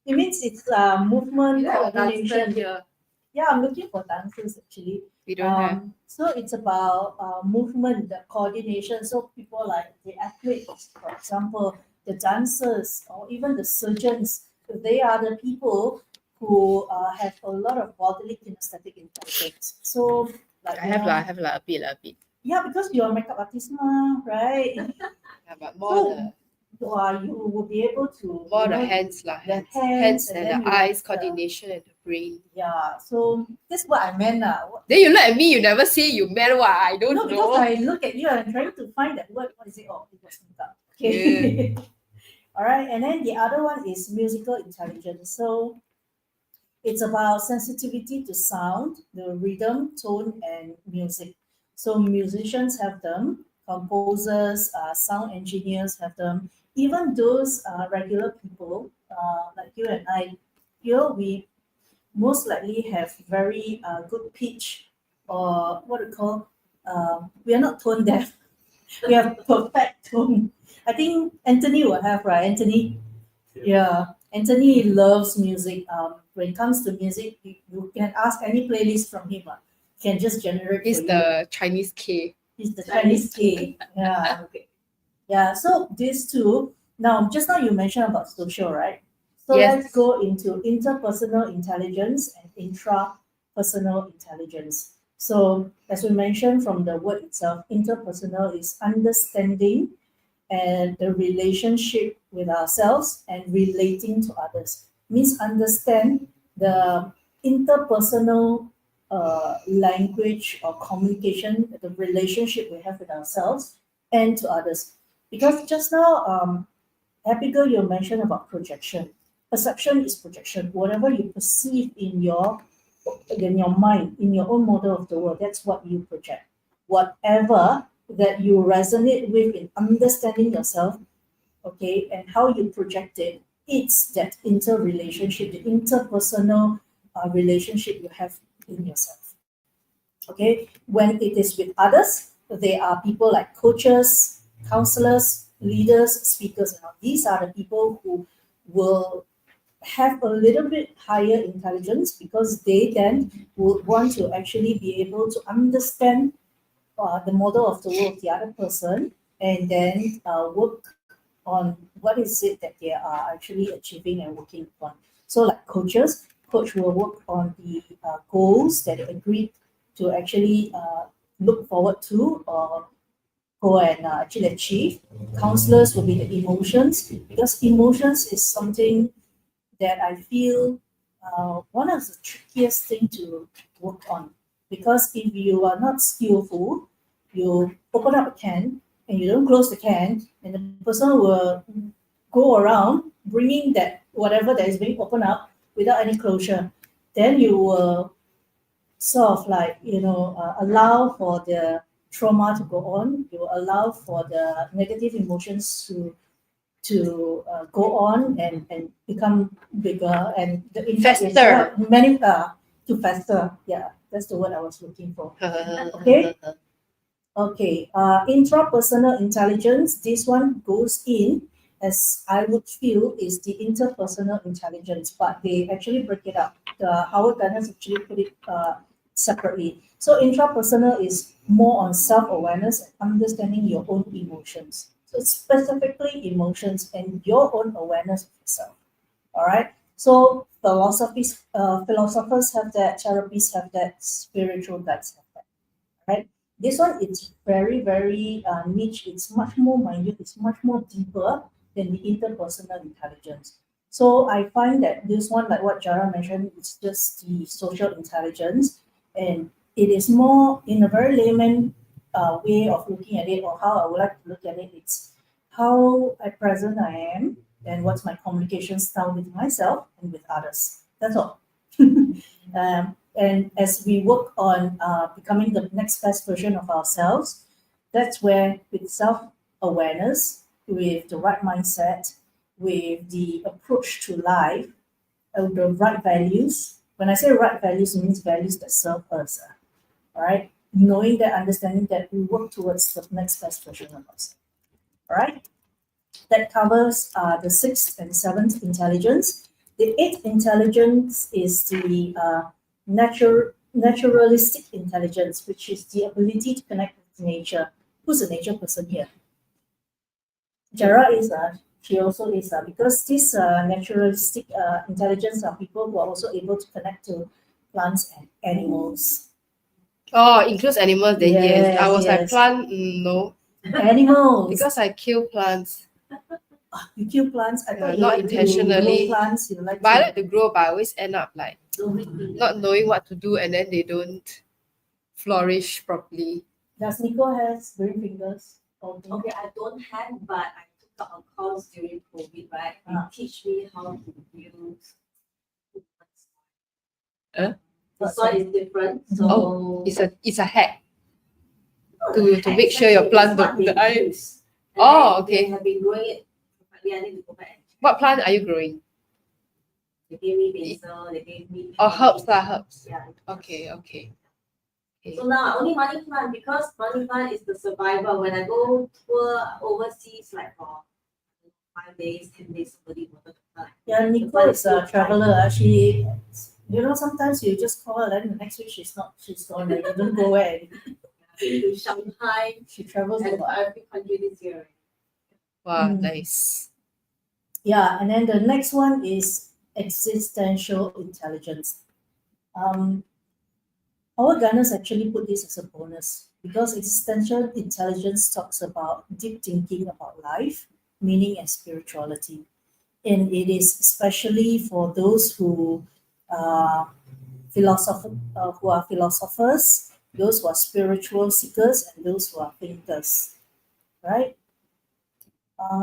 It means it's movement, You have a dancer coordination. here. Yeah, I'm looking for dancers actually. We don't have. So it's about movement, the coordination. So people like the athletes, for example, the dancers, or even the surgeons, they are the people who have a lot of bodily kinesthetic intelligence. So like I have a bit. yeah, because you're a makeup artist, ma, right? Yeah, but more So, you will be able to more you the know, hands lah. the Hands hands, and and then the you have eyes, the- coordination and the brain. Yeah, so that's what I meant. Then you look at me, you never say you meant what. I don't No, because know. I look at you and I'm trying to find that word. What is it? Oh, it was makeup. Okay. All right. And then the other one is musical intelligence. So it's about sensitivity to sound, the rhythm, tone, and music. So musicians have them, composers, sound engineers have them. Even those regular people like you and I, we most likely have very good pitch, or what we call, we are not tone deaf. We have perfect tone. I think Anthony will have, right? Anthony? Yeah. Anthony loves music. When it comes to music, you can ask any playlist from him. Can just generate It's for you. the Chinese K. He's the Chinese K. Yeah. Okay. Yeah. So these two. Now, just now you mentioned about social, right? So Yes. let's go into interpersonal intelligence and intrapersonal intelligence. So as we mentioned from the word itself, interpersonal is understanding and the relationship with ourselves and relating to others. Means understand the interpersonal language or communication, the relationship we have with ourselves and to others. Because just now, Abigail, you mentioned about projection. Perception is projection. Whatever you perceive in your mind, in your own model of the world, that's what you project. Whatever that you resonate with in understanding yourself, okay, and how you project it, it's that interrelationship, the interpersonal relationship you have in yourself. Okay, when it is with others, they are people like coaches, counselors, leaders, speakers, and all. These are the people who will have a little bit higher intelligence because they then would want to actually be able to understand the model of the world of the other person and then work on what is it that they are actually achieving and working on. So like coaches coach will work on the goals that they agreed to actually look forward to or go and actually achieve. Counselors will be the emotions, because emotions is something that I feel one of the trickiest thing to work on. Because if you are not skillful, you open up a can and you don't close the can, and the person will go around bringing that whatever that is being opened up without any closure. Then you will sort of like, allow for the trauma to go on. You allow for the negative emotions to go on and become bigger, and the impact is Fester. many to fester. Yeah, that's the word I was looking for. Okay. Okay, intrapersonal intelligence. This one goes in as I would feel is the interpersonal intelligence, but they actually break it up. The Howard Gardner actually put it separately. So intrapersonal is more on self-awareness and understanding your own emotions. So it's specifically emotions and your own awareness of yourself. All right. So philosophers have that, therapists have that, spiritual guides have that. Right. This one is very, very niche. It's much more minute. It's much more deeper than the interpersonal intelligence. So I find that this one, like what Jara mentioned, is just the social intelligence, and it is more in a very layman way of looking at it, or how I would like to look at it. It's how at present I am, and what's my communication style with myself and with others. That's all. And as we work on becoming the next best version of ourselves, that's where with self-awareness, with the right mindset, with the approach to life, the right values. When I say right values, it means values that serve us. All right, knowing that, understanding that, we work towards the next best version of us. All right, that covers the sixth and seventh intelligence. The eighth intelligence is the naturalistic intelligence, which is the ability to connect with nature. Who's a nature person here? Jara is she also is because this naturalistic intelligence are people who are also able to connect to plants and animals. Oh, includes animals then yes. I was like Yes. plant, no. Animals. Because I kill plants. You kill plants. I thought you Not like intentionally. to grow plants. You like But I to. like to grow, but I always end up like not knowing what to do, and then they don't flourish properly. Does Nico has green fingers? Okay, I don't have, but I took up a course during COVID, right? They teach me how to use the soil is different. So Oh, it's a hack to make sure your plant don't die. Oh, okay. They have been growing it. I need to go back and check. What plant are you growing? They gave me basil, they gave me Herbs lah, herbs. Yeah. Okay. So now only money plant, because money plant is the survivor. When I go tour overseas, like for 5 days, 10 days, somebody wanted to plant. Yeah, Nico is a traveler. She, sometimes you just call her, then the next week she's gone. You don't go where. To Shanghai, She travels a and lot. every country this year. Wow, Mm. nice. Yeah, and then the next one is existential intelligence. Our Gunners actually put this as a bonus because existential intelligence talks about deep thinking about life, meaning, and spirituality. And it is especially for those who are philosophers, those who are spiritual seekers, and those who are thinkers, right?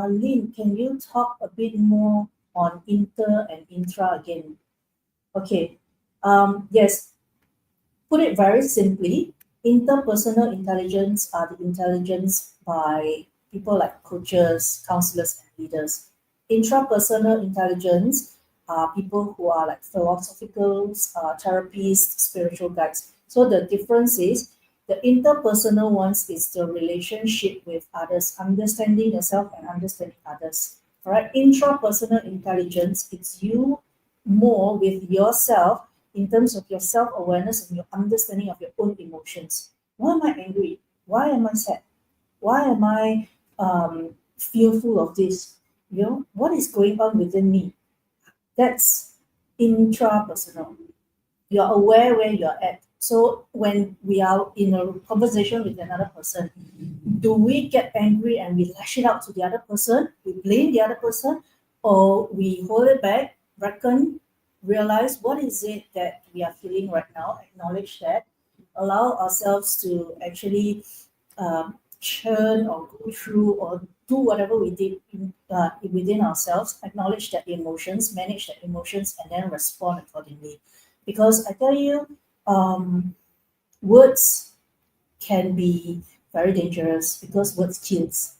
Lynn, can you talk a bit more on inter and intra again? Okay. Yes, put it very simply, interpersonal intelligence are the intelligence by people like coaches, counselors, and leaders. Intrapersonal intelligence are people who are like philosophical therapists, spiritual guides. So the difference is the interpersonal ones is the relationship with others, understanding yourself and understanding others. All right, intrapersonal intelligence, it's you more with yourself in terms of your self-awareness and your understanding of your own emotions. Why am I angry? Why am I sad? Why am I fearful of this? What is going on within me? That's intrapersonal. You're aware where you're at. So when we are in a conversation with another person, do we get angry and we lash it out to the other person? We blame the other person, or we hold it back, realize what is it that we are feeling right now, acknowledge that, allow ourselves to actually churn or go through or do whatever we did within ourselves, acknowledge that emotions, manage the emotions, and then respond accordingly. Because I tell you, words can be very dangerous because words kills.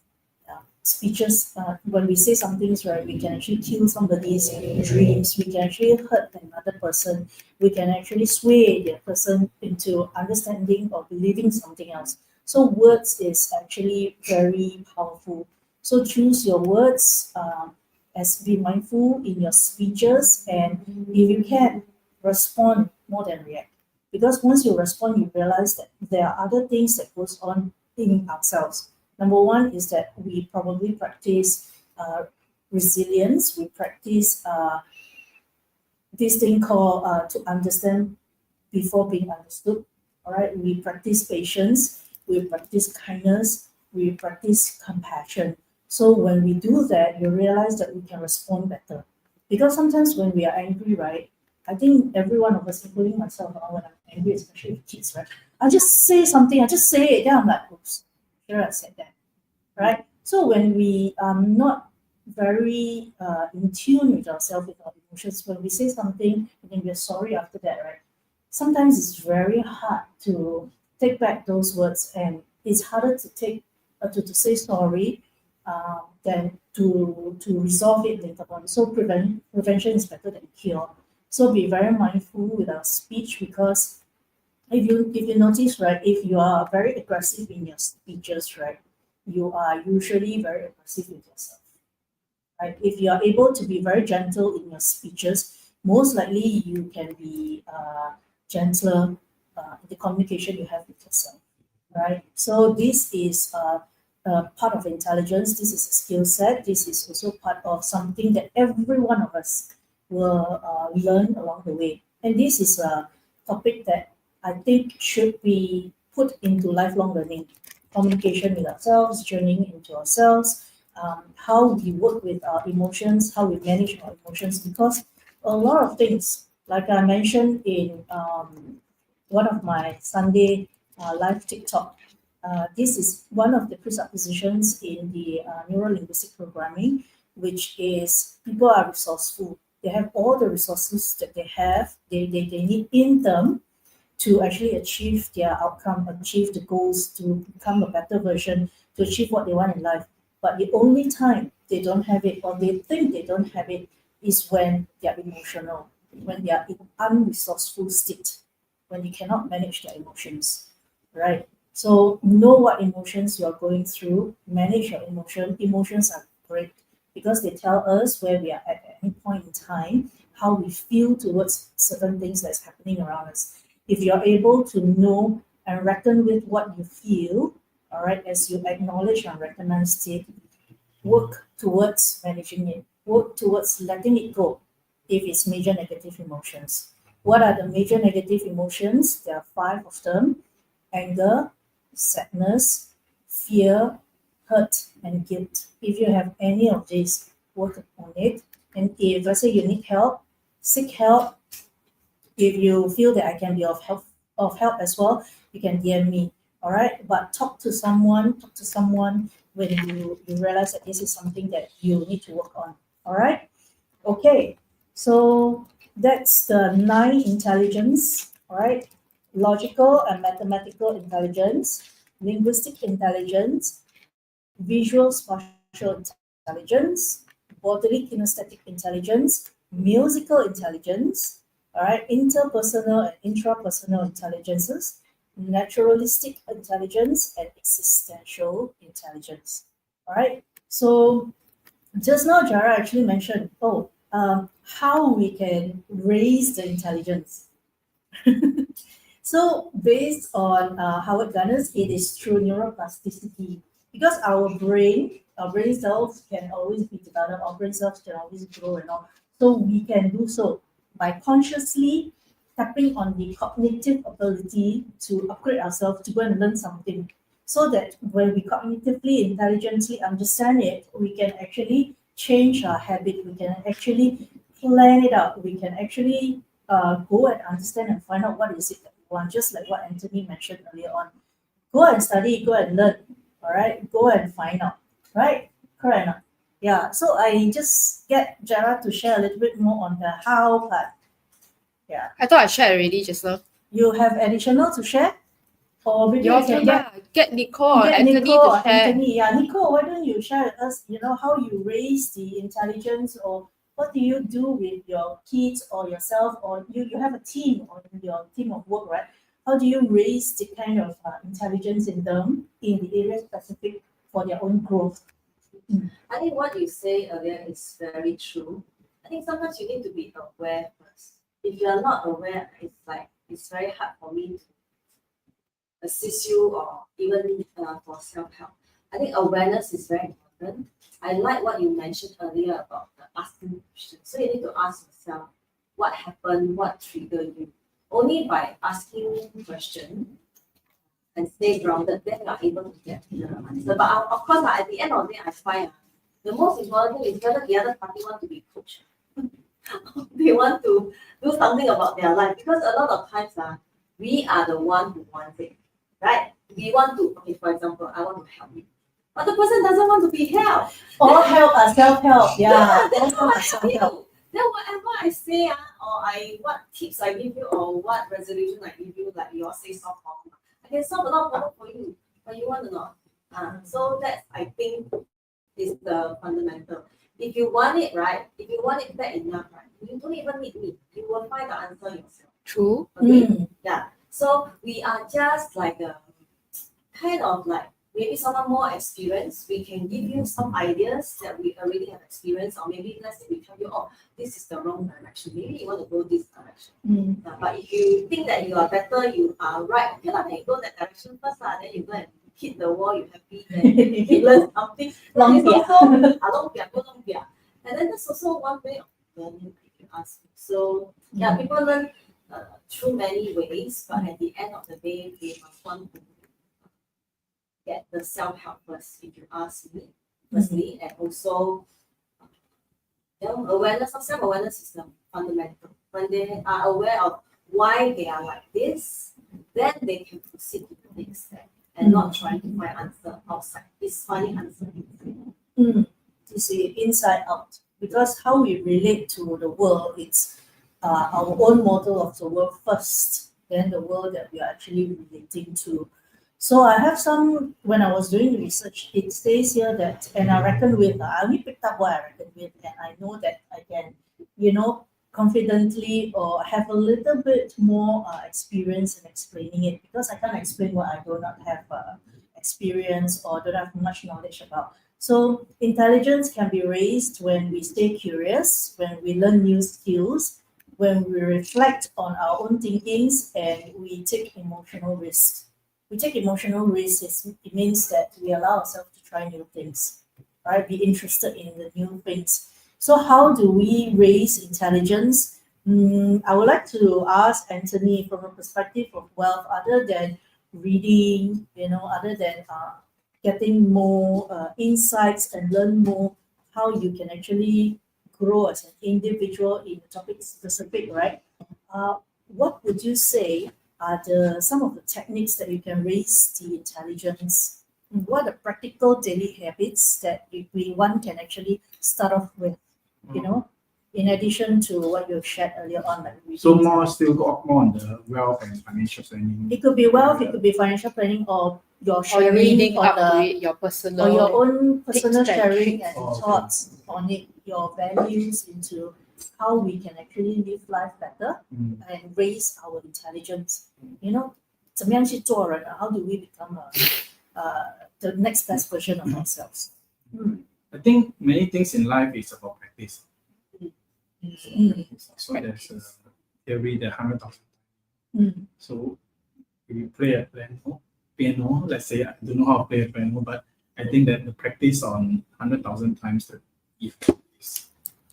Speeches, when we say some things, right, we can actually kill somebody's dreams. We can actually hurt another person. We can actually sway the person into understanding or believing something else. So words is actually very powerful. So choose your words, as be mindful in your speeches, and if you can, respond more than react. Because once you respond, you realize that there are other things that goes on in ourselves. Number one is that we probably practice resilience. We practice this thing called to understand before being understood. All right, we practice patience. We practice kindness. We practice compassion. So when we do that, you realize that we can respond better. Because sometimes when we are angry, right? I think every one of us, including myself, when I'm angry, especially with kids, right? I just say something. I just say it. Then I'm like, oops, sure I said that, right? So when we are not very in tune with ourselves, with our emotions, when we say something and then we're sorry after that, right? Sometimes it's very hard to take back those words, and it's harder to take to say sorry than to resolve it later on. So prevention is better than cure. So be very mindful with our speech, because if you notice, right, if you are very aggressive in your speeches, right, you are usually very aggressive with yourself. Right? If you are able to be very gentle in your speeches, most likely you can be gentler in the communication you have with yourself. Right? So this is part of intelligence. This is a skill set. This is also part of something that every one of us will learn along the way. And this is a topic that I think should be put into lifelong learning. Communication with ourselves, journeying into ourselves, how we work with our emotions, how we manage our emotions, because a lot of things, like I mentioned in one of my Sunday live TikTok, this is one of the presuppositions in the neuro-linguistic programming, which is people are resourceful. They have all the resources that they need in them to actually achieve their outcome, achieve the goals, to become a better version, to achieve what they want in life. But the only time they don't have it, or they think they don't have it, is when they are emotional, when they are in unresourceful state, when they cannot manage their emotions, right? So know what emotions you are going through, manage your emotion. Emotions are great because they tell us where we are at any point in time, how we feel towards certain things that's happening around us. If you're able to know and reckon with what you feel, all right, as you acknowledge and recognize it, work towards managing it, work towards letting it go if it's major negative emotions. What are the major negative emotions? There are 5 of them: anger, sadness, fear, hurt, and guilt. If you have any of these, work on it. And if, let's say, you need help, seek help. If you feel that I can be of help as well, you can DM me. All right. But talk to someone when you realize that this is something that you need to work on. All right. Okay. So that's the 9 intelligence. All right. Logical and mathematical intelligence, linguistic intelligence, visual spatial intelligence, bodily kinesthetic intelligence, musical intelligence, all right, interpersonal and intrapersonal intelligences, naturalistic intelligence, and existential intelligence. All right. So just now, Jara actually mentioned, how we can raise the intelligence. So based on Howard Gardner's, it is through neuroplasticity, because our brain cells can always be developed, our brain cells can always grow and all. So we can do so. by consciously tapping on the cognitive ability to upgrade ourselves to go and learn something, so that when we cognitively, intelligently understand it, we can actually change our habit, we can actually plan it out, we can actually go and understand and find out what is it that we want, just like what Anthony mentioned earlier on. Go and study, go and learn, all right? Go and find out, right? Correct or not? Yeah, so I just get Gerard to share a little bit more on the how part. Yeah. I thought I shared already just now. You have additional to share? Or maybe You we all can can get Nicole or get Anthony Nicole to or share. Anthony. Yeah, Nicole, why don't you share with us, how you raise the intelligence, or what do you do with your kids or yourself, or you have a team or your team of work, right? How do you raise the kind of intelligence in them in the area specific for their own growth? I think what you say earlier is very true. I think sometimes you need to be aware first. If you are not aware, it's very hard for me to assist you or even for self-help. I think awareness is very important. I like what you mentioned earlier about the asking questions. So you need to ask yourself, what happened, what triggered you? Only by asking questions and stay grounded, then you are able to get the answer. But of course, at the end of the day, I find the most important thing is whether the other party want to be coached. They want to do something about their life, because a lot of times we are the one who wants it, right? We want to, okay, for example, I want to help you, but the person doesn't want to be helped. Or help us, self-help. Yeah, that's all how I help self-help. feel. Then whatever I say, or what tips I give you, or what resolution I give you, like you all say solve problem, I can solve a lot of problem for you, but you want to not. So that's, I think, is the fundamental. If you want it right, if you want it bad enough, right, you don't even need me. You will find the answer yourself. True. Okay? Yeah. So we are just like a kind of like maybe someone more experienced. We can give you some ideas that we already have experience, or maybe let's say we tell you, oh, this is the wrong direction. Maybe you want to go this direction. But if you think that you are better, you are right, okay, then you go that direction first, then you go and hit the wall, you're happy, then you learn something. Long Long. And then that's also one way of learning, if you ask me. So yeah, people learn through many ways, but at the end of the day, they must want to get the self-help first, if you ask me, firstly, and also awareness of self-awareness is fundamental. When they are aware of why they are like this, then they can proceed to the next step and not trying to find answer outside. It's finding answer inside. You see, inside out. Because how we relate to the world, it's our own model of the world first, then the world that we are actually relating to. So I have some, when I was doing research, it says here that, and I reckon with, I only picked up what I reckon with, and I know that I can, confidently or have a little bit more experience in explaining it, because I can't explain what I do not have experience or don't have much knowledge about. So intelligence can be raised when we stay curious, when we learn new skills, when we reflect on our own thinkings, and we take emotional risks. We take emotional risks, it means that we allow ourselves to try new things, right? Be interested in the new things. So how do we raise intelligence? I would like to ask Anthony, from a perspective of wealth, other than reading, other than getting more insights and learn more, how you can actually grow as an individual in the topic specific, right? What would you say are some of the techniques that you can raise the intelligence? What are the practical daily habits that one can actually start off with, in addition to what you've shared earlier on? Like So still got more on the wealth and financial planning. it could be wealth, it could be financial planning, or your Or sharing reading on up to the, it, your personal. or your own personal tips and sharing tricks. and thoughts on it, your values into how we can actually live life better and raise our intelligence. 怎么样去做人啊? How do we become the next best version of ourselves? I think many things in life is about practice. So there's a theory, the 100,000. So if you play a piano, let's say I don't know how to play a piano, but I think that the practice on 100,000 times the effect is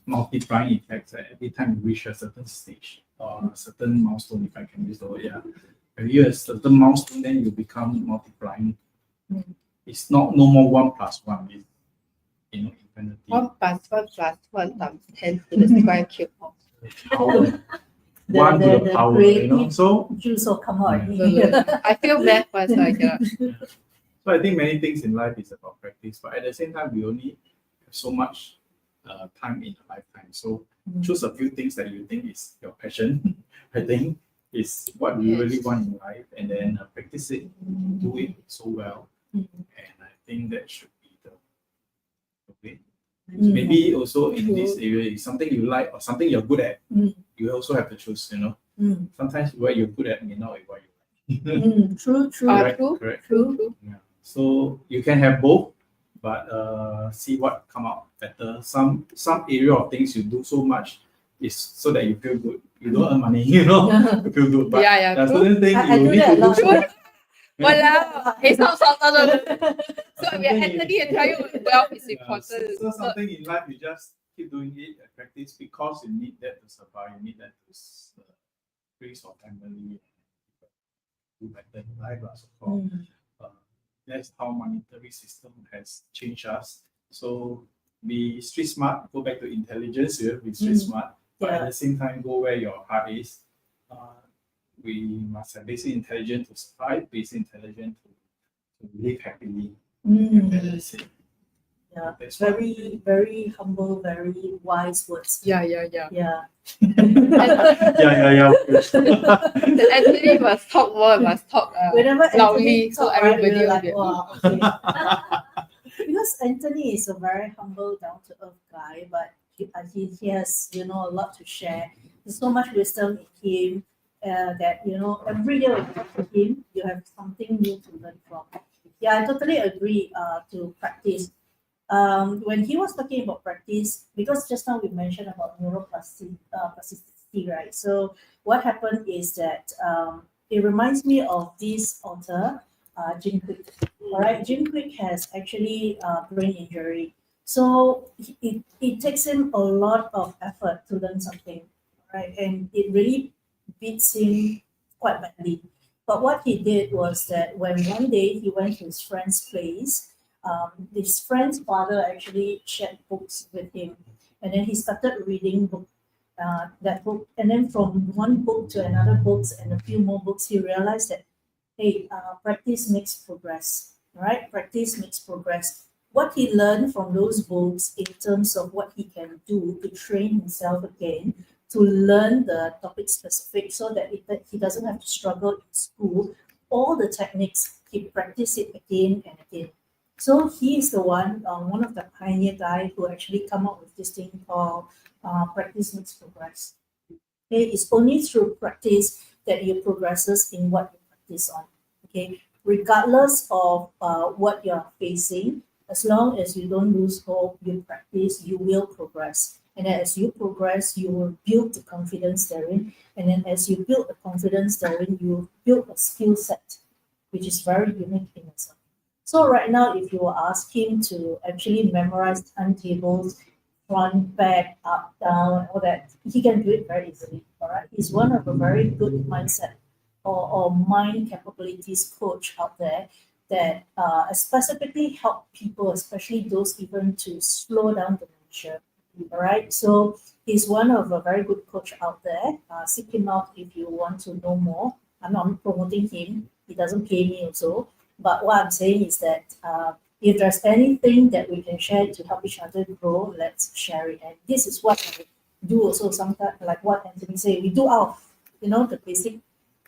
multiplying effects every time you reach a certain stage or a certain milestone, if I can use the word, yeah. When you reach a certain milestone, then you become multiplying. It's not no more 1 plus 1, it's, infinity. 1 plus 1 plus 1 times 10 to the square cube. Power. One to the power, creative so juice will come out. I feel math once I cannot. So I think many things in life is about practice, but at the same time, we only have so much time in a lifetime. So choose a few things that you think is your passion. I think is what you really want in life, and then practice it, do it so well, and I think that should be the way. Maybe also in this area, is something you like or something you're good at. You also have to choose. Sometimes what you're good at may not be what you like. True. Correct. True. Yeah. So you can have both, but see what come out better. Some area of things you do so much is so that you feel good. You don't earn money, you feel good. But Yeah, there's true. certain things I you do need that to a do so lot. much. Walao, it's not no. So we are Something Anthony and tell you wealth is Yeah, important. so something in life you just keep doing it and practice because you need that to survive. You need that to raise your family, do better in life. So that's how monetary system has changed us. So be street smart, go back to intelligence, you have to be street smart, but at the same time go where your heart is. We must have basic intelligence to survive, basic intelligence to live happily. That's it. Yeah, That's what- very, very humble, very wise words. Yeah. Yeah. yeah. The Anthony must talk more, must talk Whenever loudly, Anthony so talk, right, everybody we're will like, get wow, okay. Because Anthony is a very humble, down-to-earth guy, but he has, a lot to share. There's so much wisdom in him that, every year when you talk to him, you have something new to learn from. Yeah, I totally agree to practice. When he was talking about practice, because just now we mentioned about neuroplasticity, right? So what happened is that it reminds me of this author, Jim Quick. All right, Jim Quick has actually brain injury. So it takes him a lot of effort to learn something, right? And it really beats him quite badly. But what he did was that when one day he went to his friend's place, his friend's father actually shared books with him, and then he started reading that book. And then from one book to another books and a few more books, he realized that hey, practice makes progress, right? Practice makes progress. What he learned from those books in terms of what he can do to train himself again, to learn the topic specific so that he doesn't have to struggle in school, all the techniques, he practice it again and again. So he is the one of the pioneer guy who actually come up with this thing called practice makes progress. Okay, it's only through practice that you progresses in what you practice on. Okay, regardless of what you're facing, as long as you don't lose hope, you practice, you will progress. And then as you progress, you will build the confidence therein. And then as you build the confidence therein, you build a skill set, which is very unique in itself. So right now, if you ask him to actually memorize timetables, front, back, up, down, all that, he can do it very easily. All right, he's one of a very good mindset or mind capabilities coach out there that specifically help people, especially those even to slow down dementia. All right, so he's one of a very good coach out there. Seek him out if you want to know more. I'm not promoting him; he doesn't pay me also. But what I'm saying is that if there's anything that we can share to help each other grow, let's share it. And this is what I do also sometimes, like what Anthony said, we do our, the basic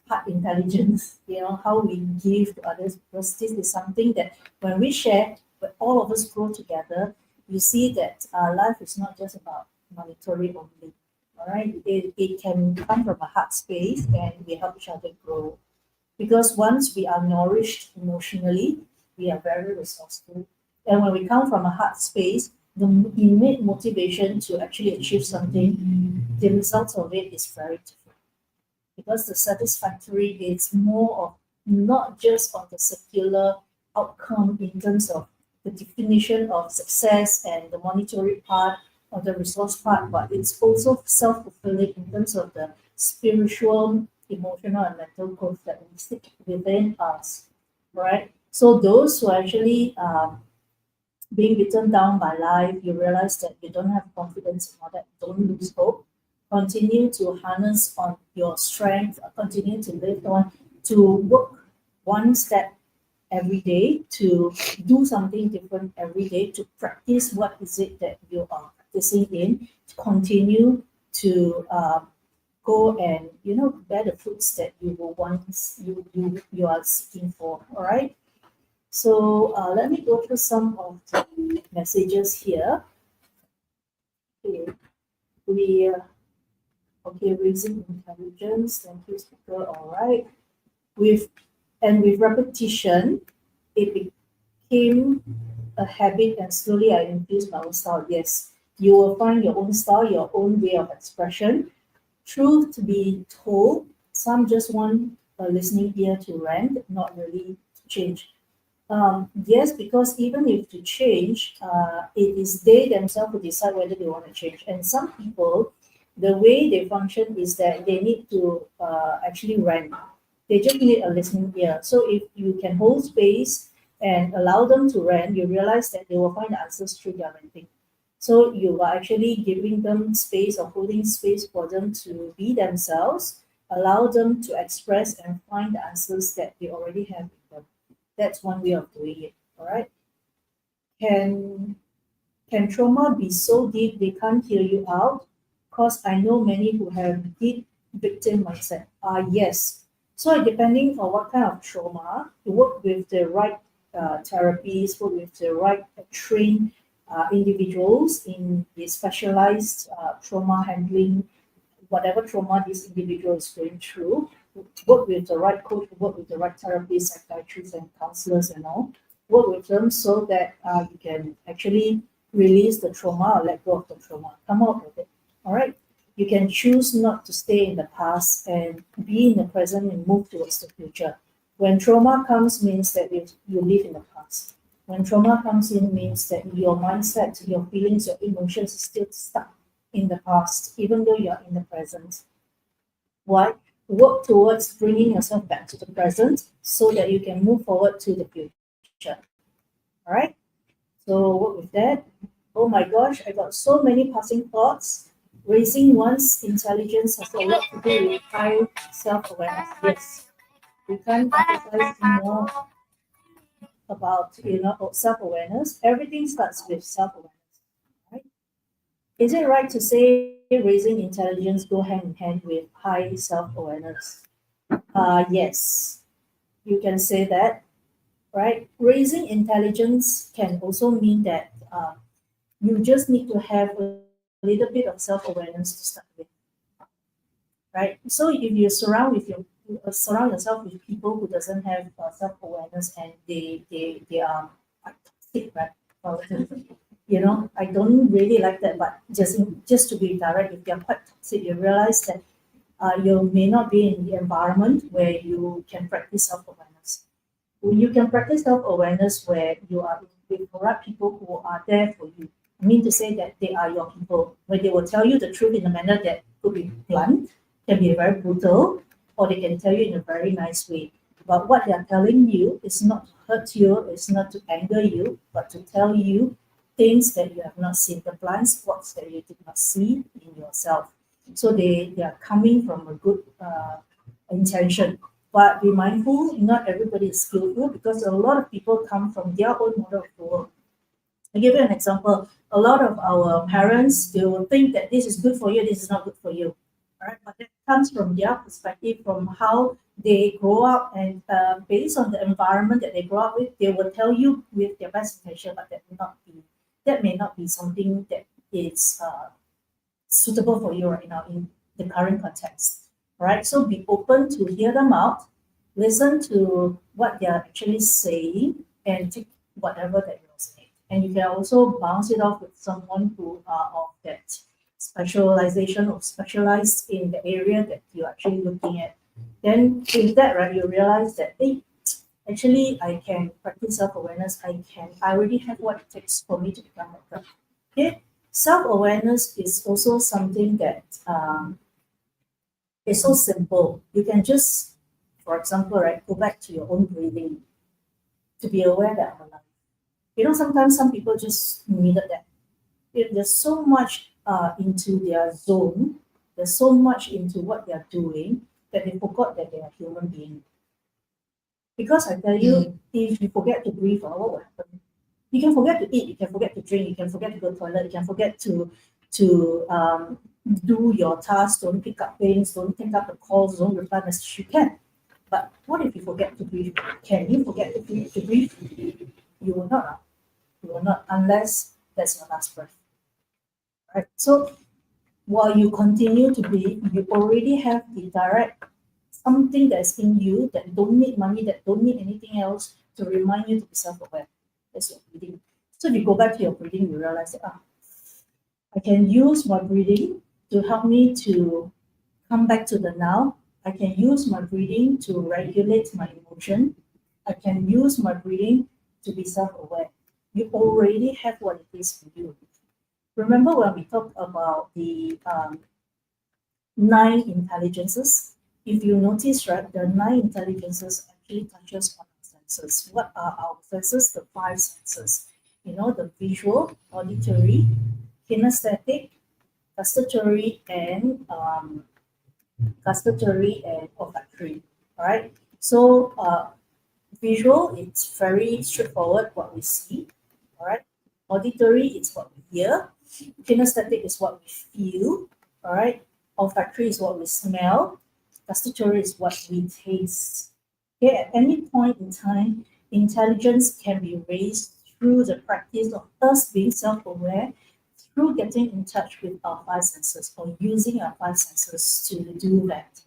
heart intelligence, how we give to others, because this is something that when we share, when all of us grow together, you see that life is not just about monetary only. All right, it can come from a heart space, and we help each other grow. Because once we are nourished emotionally, we are very resourceful. And when we come from a heart space, the innate motivation to actually achieve something, the results of it is very different. Because the satisfactory is more of not just on the secular outcome in terms of the definition of success and the monetary part, of the resource part, but it's also self-fulfilling in terms of the spiritual, emotional, and mental growth that we stick within us, right? So those who are actually being beaten down by life, you realize that you don't have confidence in all that, don't lose hope. Continue to harness on your strength, continue to live on, to work one step every day, to do something different every day, to practice what is it that you are practicing in, to continue to go and bear the fruits that you will want, you are seeking for. All right. So let me go through some of the messages here. Okay, raising intelligence. Thank you, speaker. All right. With repetition, it became a habit, and slowly I infused my own style. Yes, you will find your own style, your own way of expression. Truth to be told, some just want a listening ear to rant, not really to change. Yes, because even if to change, it is they themselves who decide whether they want to change. And some people, the way they function is that they need to actually rant. They just need a listening ear. So if you can hold space and allow them to rant, you realize that they will find the answers through their ranting. So you are actually giving them space or holding space for them to be themselves, allow them to express and find the answers that they already have in them. That's one way of doing it. All right. Can trauma be so deep they can't hear you out? Because I know many who have deep victim mindset. Yes. So depending on what kind of trauma, to work with the right therapies, work with the right trained individuals in the specialized trauma handling, whatever trauma this individual is going through, work with the right coach, work with the right therapists, psychiatrists, and counselors, and all. Work with them so that you can actually release the trauma or let go of the trauma. Come out with it. All right. You can choose not to stay in the past and be in the present and move towards the future. When trauma comes, means that you live in the past. When trauma comes in, means that your mindset, your feelings, your emotions is still stuck in the past, even though you're in the present. Why? Work towards bringing yourself back to the present so that you can move forward to the future. All right. So work with that. Oh my gosh, I got so many passing thoughts. Raising one's intelligence has a lot to do with high self-awareness. Yes, we can't emphasize more about self-awareness. Everything starts with self-awareness. Right? Is it right to say raising intelligence go hand in hand with high self-awareness? Yes, you can say that, right? Raising intelligence can also mean that you just need to have a little bit of self-awareness to start with, right? So if you surround yourself with people who doesn't have self-awareness and they are quite toxic, right? I don't really like that, but just to be direct, if they're quite toxic, you realize that you may not be in the environment where you can practice self-awareness. When you can practice self-awareness where you are with the right people who are there for you. I mean to say that they are your people, where they will tell you the truth in a manner that could be blunt, can be very brutal, or they can tell you in a very nice way. But what they are telling you is not to hurt you, it's not to anger you, but to tell you things that you have not seen, the blind spots that you did not see in yourself. So they are coming from a good intention. But be mindful, not everybody is skillful because a lot of people come from their own model of the world. I'll give you an example. A lot of our parents, they will think that this is good for you, this is not good for you. All right, but that comes from their perspective, from how they grow up, and based on the environment that they grow up with, they will tell you with their best intention, but that may not be something that is suitable for you right now in the current context. Right? So be open to hear them out, listen to what they are actually saying, and take whatever that you're saying. And you can also bounce it off with someone who are of that specialization or specialized in the area that you're actually looking at. Then with that, right, you realize that hey, actually I can practice self-awareness. I already have what it takes for me to become better. Okay. Self-awareness is also something that is so simple. You can just, for example, right, go back to your own breathing to be aware that I'm alive. You know, sometimes some people just needed that. There's so much into their zone, there's so much into what they're doing that they forgot that they are human being. Because I tell you, if you forget to breathe, what will happen? You can forget to eat, you can forget to drink, you can forget to go to the toilet, you can forget to do your tasks, don't pick up things, don't take up the calls, don't reply messages. You can. But what if you forget to breathe? Can you forget to breathe? You will not. You will not unless that's your last breath. Right? So while you continue to breathe, you already have the direct something that's in you that don't need money, that don't need anything else to remind you to be self-aware. That's your breathing. So if you go back to your breathing, you realize that I can use my breathing to help me to come back to the now. I can use my breathing to regulate my emotion. I can use my breathing to be self-aware. You already have what it is for you. Remember when we talked about the 9 intelligences? If you notice, right, the 9 intelligences actually touches on our senses. What are our senses? The 5 senses. You know, the visual, auditory, kinesthetic, gustatory, and olfactory. All right. So visual, it's very straightforward what we see. All right. Auditory, it's what we hear. Kinesthetic is what we feel. All right. Olfactory is what we smell. Gustatory is what we taste. Okay. At any point in time, intelligence can be raised through the practice of us being self-aware, through getting in touch with our 5 senses or using our 5 senses to do that.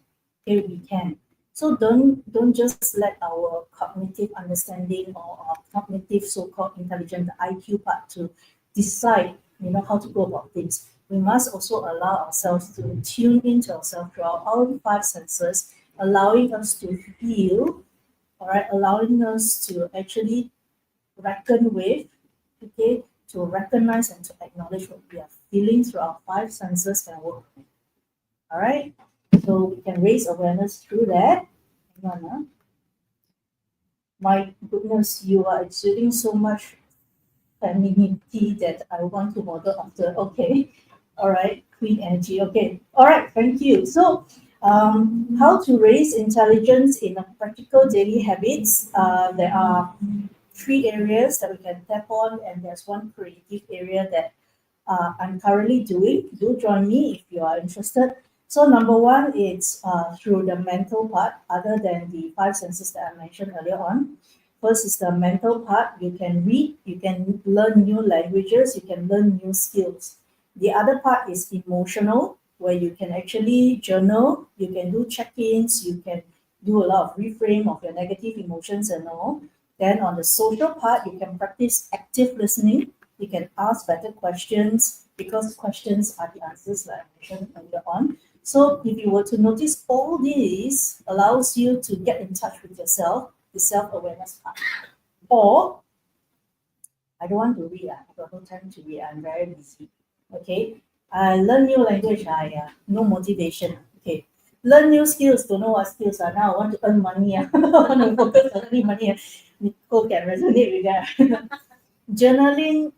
Okay, we can. So don't just let our cognitive understanding or our cognitive so-called intelligence, the IQ part, to decide, how to go about things. We must also allow ourselves to tune into ourselves through our own 5 senses, allowing us to feel, all right, allowing us to actually reckon with, okay, to recognize and to acknowledge what we are feeling through our 5 senses can work. All right, so we can raise awareness through that. Hang on, My goodness, you are exuding so much femininity that I want to model after. Okay, all right, queen energy. Okay, all right, thank you. So, how to raise intelligence in a practical daily habits? There are 3 areas that we can tap on, and there's one creative area that I'm currently doing. Do join me if you are interested. So number 1 is through the mental part, other than the 5 senses that I mentioned earlier on. First is the mental part. You can read, you can learn new languages, you can learn new skills. The other part is emotional, where you can actually journal, you can do check-ins, you can do a lot of reframe of your negative emotions and all. Then on the social part, you can practice active listening. You can ask better questions because questions are the answers like I mentioned earlier on. So if you were to notice, all these allows you to get in touch with yourself, the self-awareness part. Or I don't want to read, I got no time to read, I'm very busy. Okay. I learn new language, no motivation. Okay. Learn new skills, don't know what skills are now. I want to earn money. I want to focus on earning money. Nicole can resonate with that. Journaling,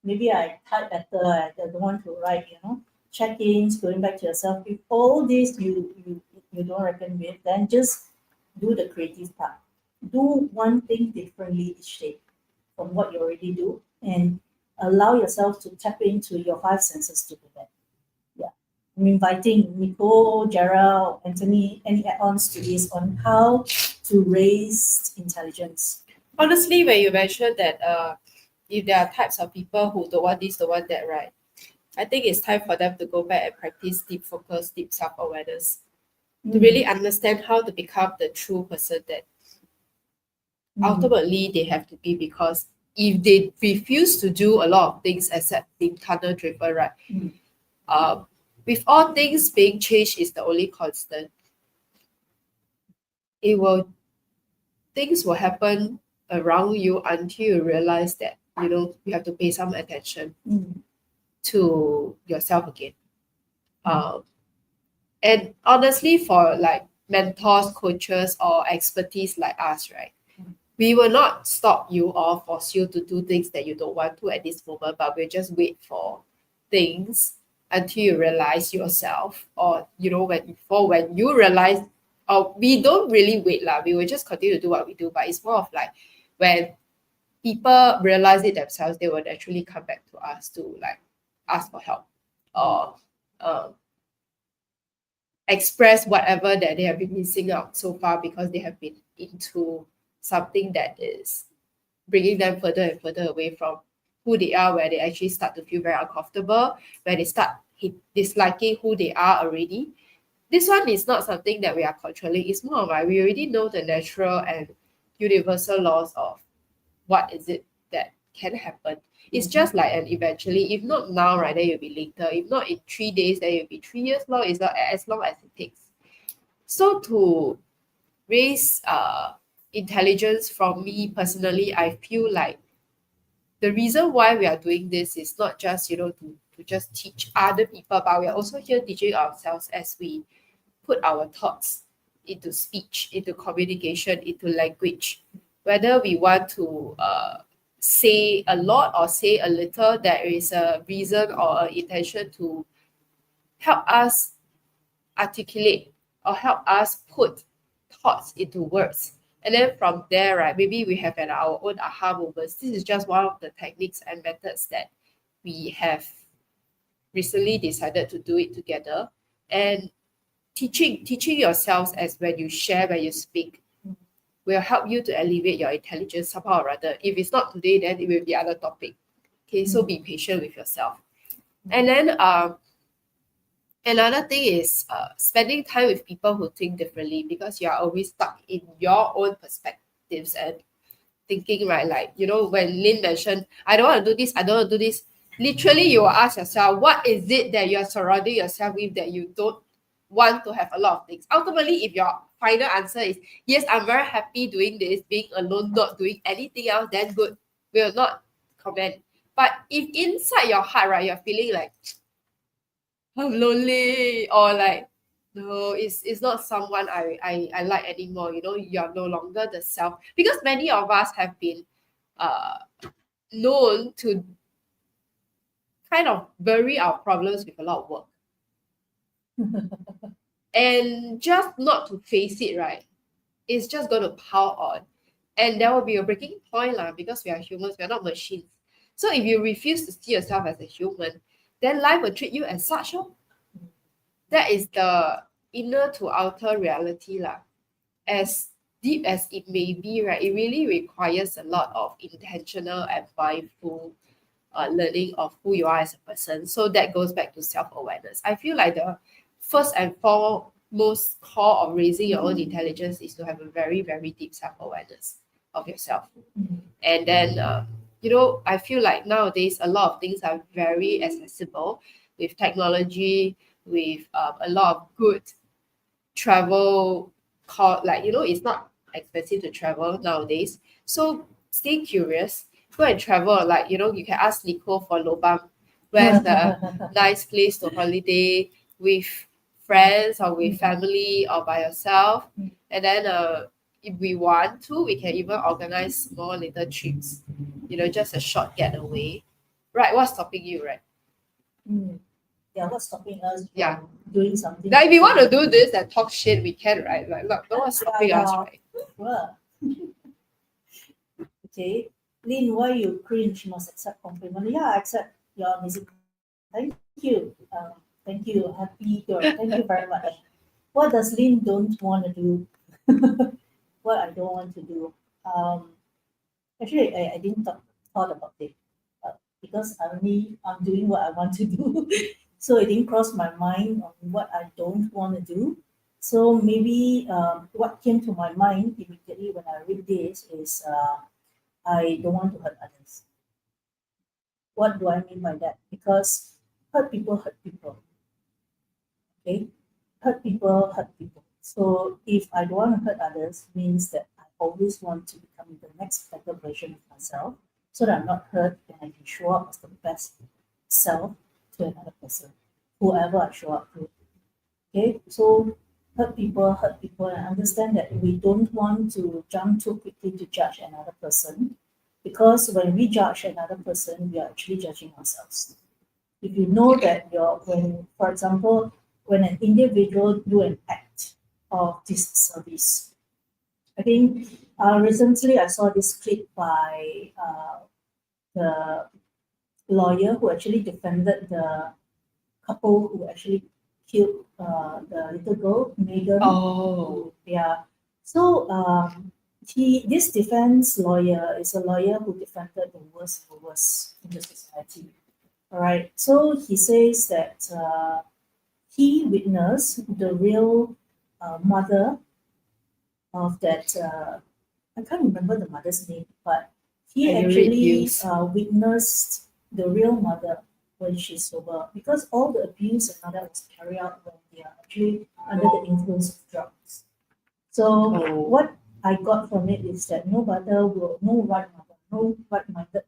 maybe I type better, I don't want to write, check-ins, going back to yourself. If all these you don't reckon with, then just do the creative part. Do one thing differently each day from what you already do, and allow yourself to tap into your 5 senses to do that. Yeah. I'm inviting Nicole, Gerald, Anthony, any add-ons to this on how to raise intelligence. Honestly, when you mentioned that if there are types of people who don't want this, don't want that, right? I think it's time for them to go back and practice deep focus, deep self-awareness, to really understand how to become the true person that ultimately they have to be. Because if they refuse to do a lot of things except being tunnel driven, right? With all things being changed is the only constant. Things will happen around you until you realize that you have to pay some attention. to yourself again. And honestly, for like mentors, coaches, or expertise like us, right? We will not stop you or force you to do things that you don't want to at this moment, but we'll just wait for things until you realize yourself, or when you realize, or we don't really wait lah. We will just continue to do what we do, but it's more of like when people realize it themselves, they will naturally come back to us to like ask for help or express whatever that they have been missing out so far because they have been into something that is bringing them further and further away from who they are, where they actually start to feel very uncomfortable, where they start disliking who they are already. This one is not something that we are controlling. It's more like we already know the natural and universal laws of what is it that can happen. It's just like, and eventually, if not now, right, then it'll be later. If not in 3 days, then it'll be 3 years long. It's not as long as it takes. So to raise intelligence, from me personally, I feel like the reason why we are doing this is not just to just teach other people, but we are also here teaching ourselves as we put our thoughts into speech, into communication, into language. Whether we want to say a lot or say a little, there is a reason or an intention to help us articulate or help us put thoughts into words. And then from there, right, maybe we have our own aha moments. This is just one of the techniques and methods that we have recently decided to do it together. And teaching yourselves as when you share, when you speak, will help you to elevate your intelligence somehow or other. If it's not today, then it will be other topic. Okay, so be patient with yourself. And then another thing is spending time with people who think differently, because you are always stuck in your own perspectives and thinking, right? Like, when Lynn mentioned, I don't want to do this, I don't want to do this. Literally, you will ask yourself, what is it that you're surrounding yourself with that you don't want to have a lot of things? Ultimately, if your final answer is, yes, I'm very happy doing this, being alone, not doing anything else, then good. We will not comment. But if inside your heart, right, you're feeling like, I'm lonely, or like, no, it's not someone I like anymore, you're no longer the self. Because many of us have been known to kind of bury our problems with a lot of work. And just not to face it, right, it's just going to pile on. And there will be a breaking point because we are humans, we are not machines. So if you refuse to see yourself as a human, then life will treat you as such. That is the inner to outer reality. As deep as it may be, right, it really requires a lot of intentional and mindful learning of who you are as a person. So that goes back to self-awareness. I feel like the first and foremost core of raising your own intelligence is to have a very, very deep self-awareness of yourself. And then, I feel like nowadays a lot of things are very accessible with technology, with a lot of good travel it's not expensive to travel nowadays. So stay curious, go and travel. You can ask Nicole for lobang, where's the nice place to holiday with friends or with family or by yourself. And then if we want to, we can even organize small little trips, just a short getaway. Right, what's stopping you, right? Yeah, what's stopping us Yeah. from doing something? Like, if we want to do this and talk shit, we can, right? Like, no one's stopping us, right? Well, okay. Lynn, why you cringe? Must accept compliment. Yeah, I accept your amazing. Thank you. Thank you. Happy girl. Thank you very much. What does Lynn don't want to do? What I don't want to do. Actually, I didn't thought about it because I'm doing what I want to do. So it didn't cross my mind on what I don't want to do. So maybe what came to my mind immediately when I read this is I don't want to hurt others. What do I mean by that? Because hurt people. Okay? Hurt people. So if I don't want to hurt others, means that I always want to become the next better version of myself so that I'm not hurt and I can show up as the best self to another person, whoever I show up to. Okay, so hurt people, and understand that we don't want to jump too quickly to judge another person, because when we judge another person, we are actually judging ourselves. If you know that when, for example, when an individual do an act of disservice, I think recently I saw this clip by the lawyer who actually defended the couple who actually killed the little girl, Megan. Oh. Yeah. So this defense lawyer is a lawyer who defended the worst of the worst in the society. All right. So he says that he witnessed the real mother of that. I can't remember the mother's name, but he I read actually news. witnessed the real mother when she's sober, because all the abuse and all that was carried out when they are actually under the influence of drugs. So Oh. what I got from it is that no right minded mother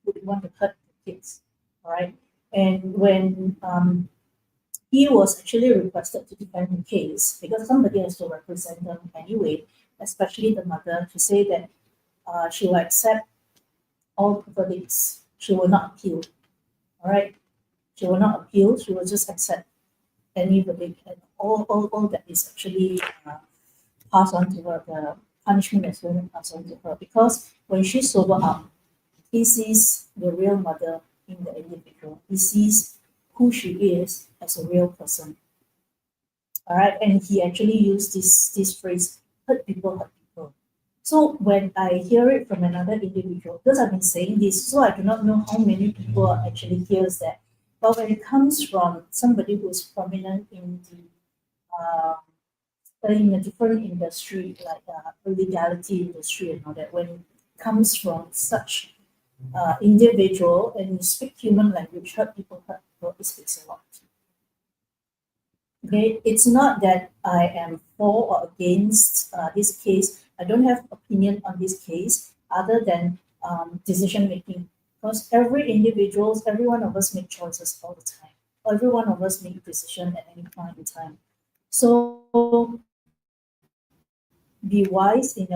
would want to hurt the kids. All right. And when he was actually requested to defend the case, because somebody has to represent them anyway, especially the mother, to say that she will accept all verdicts. She will not appeal. All right. She will not appeal. She will just accept any verdict, and all that is actually passed on to her. The punishment is going to pass on to her, because when she sober up, he sees the real mother in the individual. He sees who she is as a real person. All right, and he actually used this phrase, hurt people, hurt people. So when I hear it from another individual, because I've been saying this, so I do not know how many people actually hears that. But when it comes from somebody who is prominent in a different industry, like legality industry and all that, when it comes from such individual and you speak human language, hurt people, it speaks a lot. Okay, it's not that I am for or against this case. I don't have opinion on this case other than decision making, because every one of us make choices all the time. Every one of us make decision at any point in time. So be wise in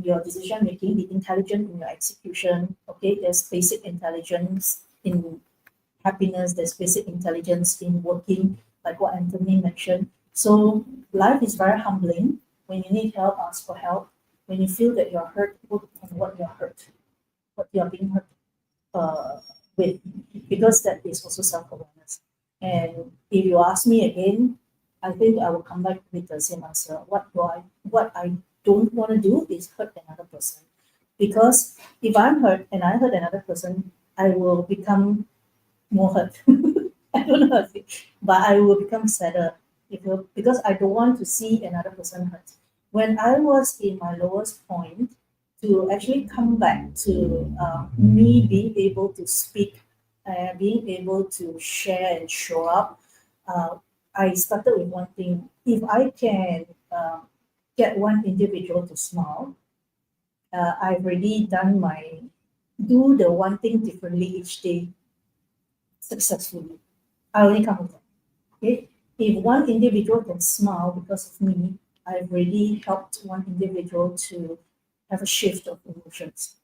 your decision making, be intelligent in your execution. Okay, there's basic intelligence in happiness, there's basic intelligence in working, like what Anthony mentioned. So life is very humbling. When you need help, ask for help. When you feel that you're hurt, work on what you're hurt, what you're being hurt with, because that is also self-awareness. And if you ask me again, I think I will come back with the same answer. What I don't want to do is hurt another person, because if I'm hurt and I hurt another person, I will become more hurt. I don't know how to say, but I will become sadder because I don't want to see another person hurt. When I was in my lowest point, to actually come back to me being able to speak, being able to share and show up, I started with one thing. If I can get one individual to smile, I've already do the one thing differently each day successfully. I only come with that. Okay. If one individual can smile because of me, I've really helped one individual to have a shift of emotions.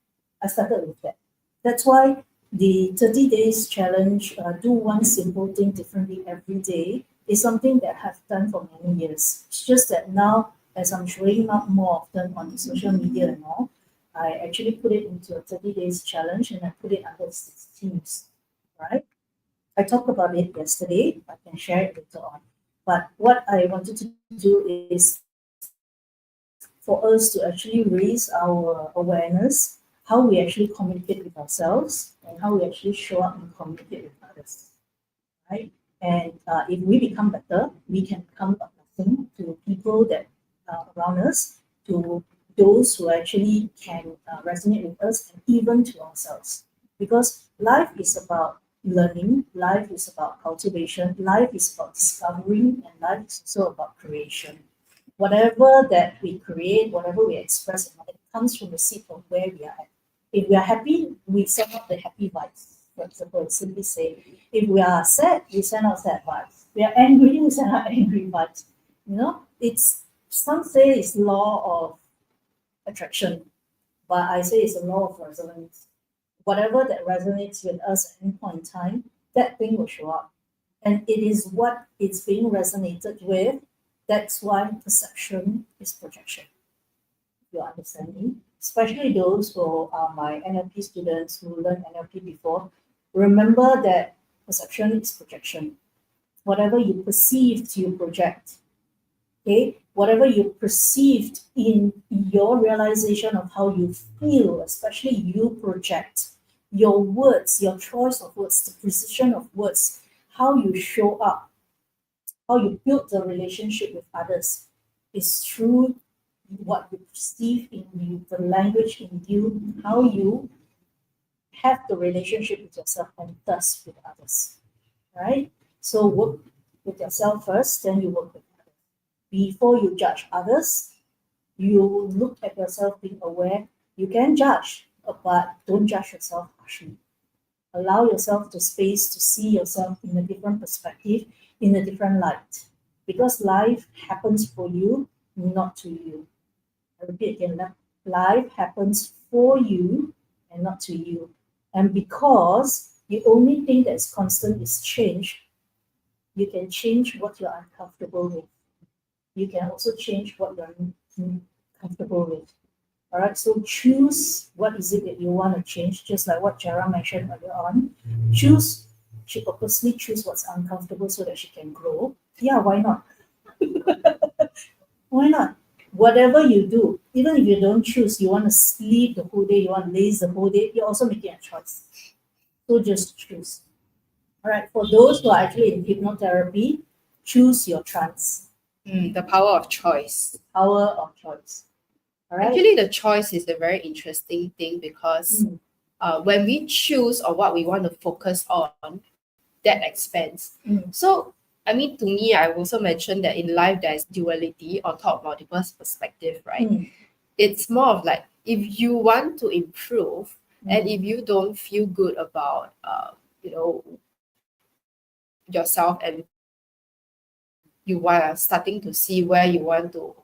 I started with that. That's why the 30 days challenge, do one simple thing differently every day, is something that I've done for many years. It's just that now, as I'm showing up more often on the social media and all, I actually put it into a 30 days challenge and I put it under 6 themes, right? I talked about it yesterday. I can share it later on. But what I wanted to do is for us to actually raise our awareness, how we actually communicate with ourselves and how we actually show up and communicate with others, right? And if we become better, we can become a blessing to people that are around us, to those who actually can resonate with us, and even to ourselves. Because life is about learning, life is about cultivation, life is about discovering, and life is also about creation. Whatever that we create, whatever we express, it comes from the seed of where we are at. If we are happy, we send out the happy vibes. For example, simply say, if we are sad, we send out sad vibes. We are angry, we send out angry vibes. You know, it's some say it's law of attraction, but I say it's a law of resonance. Whatever that resonates with us at any point in time, that thing will show up. And it is what it's being resonated with. That's why perception is projection. You understand me? Especially those who are my NLP students who learned NLP before. Remember that perception is projection. Whatever you perceived, you project. Okay? Whatever you perceived in your realization of how you feel, especially you project. Your words, your choice of words, the precision of words, how you show up, how you build the relationship with others is through what you perceive in you, the language in you, how you have the relationship with yourself and thus with others. Right? So work with yourself first, then you work with others. Before you judge others, you look at yourself being aware. You can judge, but don't judge yourself harshly. Allow yourself the space to see yourself in a different perspective, in a different light. Because life happens for you, not to you. I repeat again, life happens for you and not to you. And because the only thing that's constant is change, you can change what you're uncomfortable with. You can also change what you're comfortable with. All right, so choose what is it that you want to change, just like what Jara mentioned earlier on. She purposely choose what's uncomfortable so that she can grow. Yeah, why not? Why not? Whatever you do, even if you don't choose, you want to sleep the whole day, you want to laze the whole day, you're also making a choice. So just choose. All right, for those who are actually in hypnotherapy, choose your trance. The power of choice. Power of choice. All right. Actually, the choice is a very interesting thing because when we choose on what we want to focus on, that expands. So, I mean, to me, I also mentioned that in life there's duality on top of multiple perspective, right? It's more of like if you want to improve and if you don't feel good about, yourself and you are starting to see where you want to,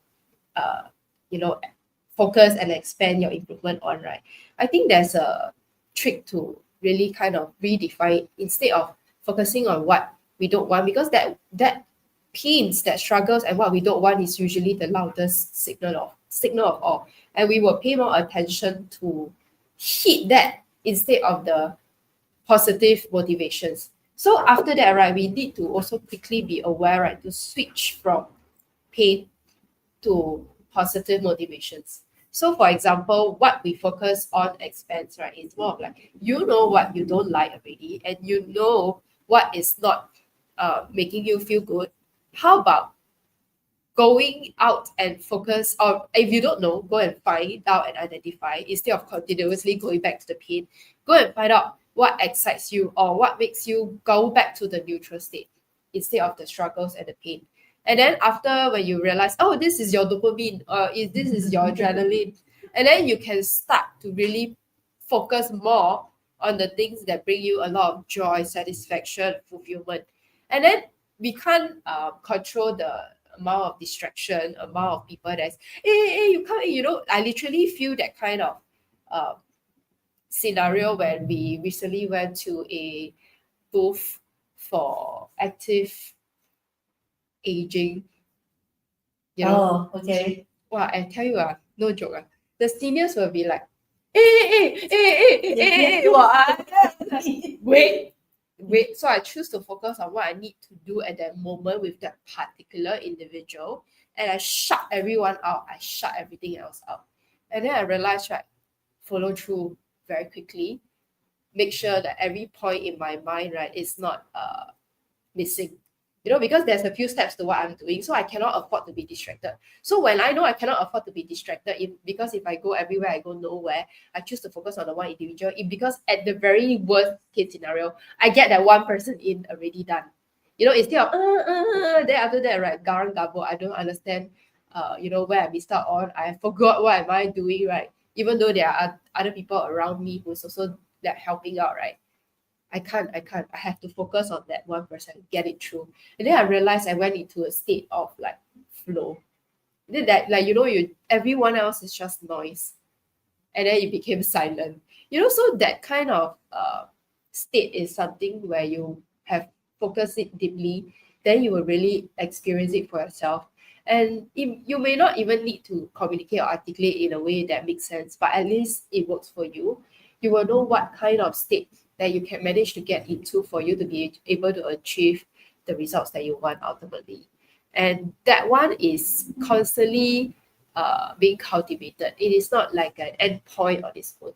focus and expand your improvement on, right? I think there's a trick to really kind of redefine instead of focusing on what we don't want, because that pains, that struggles and what we don't want is usually the loudest signal of all. And we will pay more attention to hit that instead of the positive motivations. So after that, right, we need to also quickly be aware, right, to switch from pain to positive motivations. So for example, what we focus on expense, right, is more of like, you know what you don't like already and you know what is not making you feel good. How about going out and focus, or if you don't know, go and find out and identify instead of continuously going back to the pain. Go and find out what excites you or what makes you go back to the neutral state instead of the struggles and the pain. And then after, when you realize, oh, this is your dopamine, or this is your adrenaline, and then you can start to really focus more on the things that bring you a lot of joy, satisfaction, fulfillment. And then we can't control the amount of distraction, amount of people that's, hey, you come, I literally feel that kind of scenario when we recently went to a booth for active aging. Oh, okay. Wow, I tell you, no joke. The seniors will be like, hey, wait. So I choose to focus on what I need to do at that moment with that particular individual, and I shut everyone out. I shut everything else out. And then I realized, right, follow through very quickly. Make sure that every point in my mind, right, is not missing. Because there's a few steps to what I'm doing, so I cannot afford to be distracted. So when I know I cannot afford to be distracted, because if I go everywhere, I go nowhere, I choose to focus on the one individual. Because at the very worst case scenario, I get that one person in already done. Instead of then after that, right, garang gabo, I don't understand, where I missed out on. I forgot what am I doing, right? Even though there are other people around me who's also that helping out, right? I can't. I have to focus on that 1%, get it through. And then I realized I went into a state of like flow. Then that, like, everyone else is just noise. And then it became silent. So that kind of state is something where you have focused it deeply, then you will really experience it for yourself. And you may not even need to communicate or articulate in a way that makes sense, but at least it works for you. You will know what kind of state that you can manage to get into for you to be able to achieve the results that you want ultimately. And that one is constantly being cultivated. It is not like an end point on its own.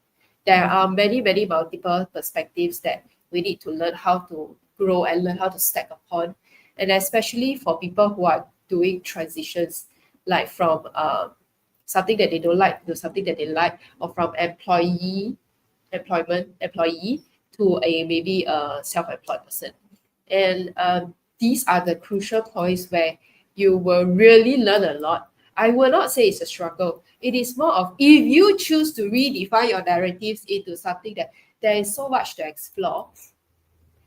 There are many, many multiple perspectives that we need to learn how to grow and learn how to stack upon. And especially for people who are doing transitions, like from something that they don't like to something that they like, or from employee to maybe a self-employed person. And these are the crucial points where you will really learn a lot. I will not say it's a struggle. It is more of, if you choose to redefine your narratives into something that there is so much to explore.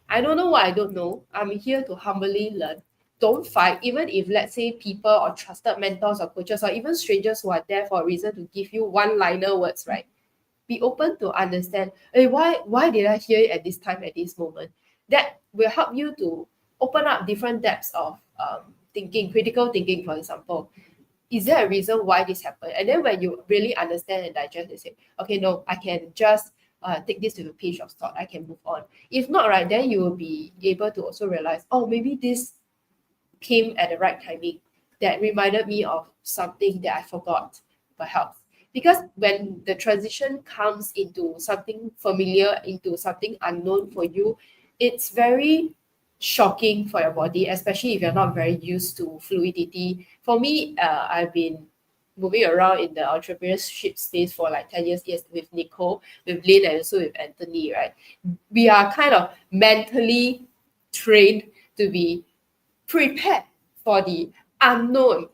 I don't know what I don't know. I'm here to humbly learn. Don't fight, even if, let's say, people or trusted mentors or coaches or even strangers who are there for a reason to give you one-liner words, right? Be open to understand, hey, why did I hear it at this time, at this moment? That will help you to open up different depths of thinking, critical thinking, for example. Is there a reason why this happened? And then when you really understand and digest, you say, okay, no, I can just take this to a pinch of salt. I can move on. If not, right, then you will be able to also realize, oh, maybe this came at the right timing that reminded me of something that I forgot, perhaps. Because when the transition comes into something familiar, into something unknown for you, it's very shocking for your body, especially if you're not very used to fluidity. For me, I've been moving around in the entrepreneurship space for like 10 years, yes, with Nicole, with Lynn, and also with Anthony, right? We are kind of mentally trained to be prepared for the unknown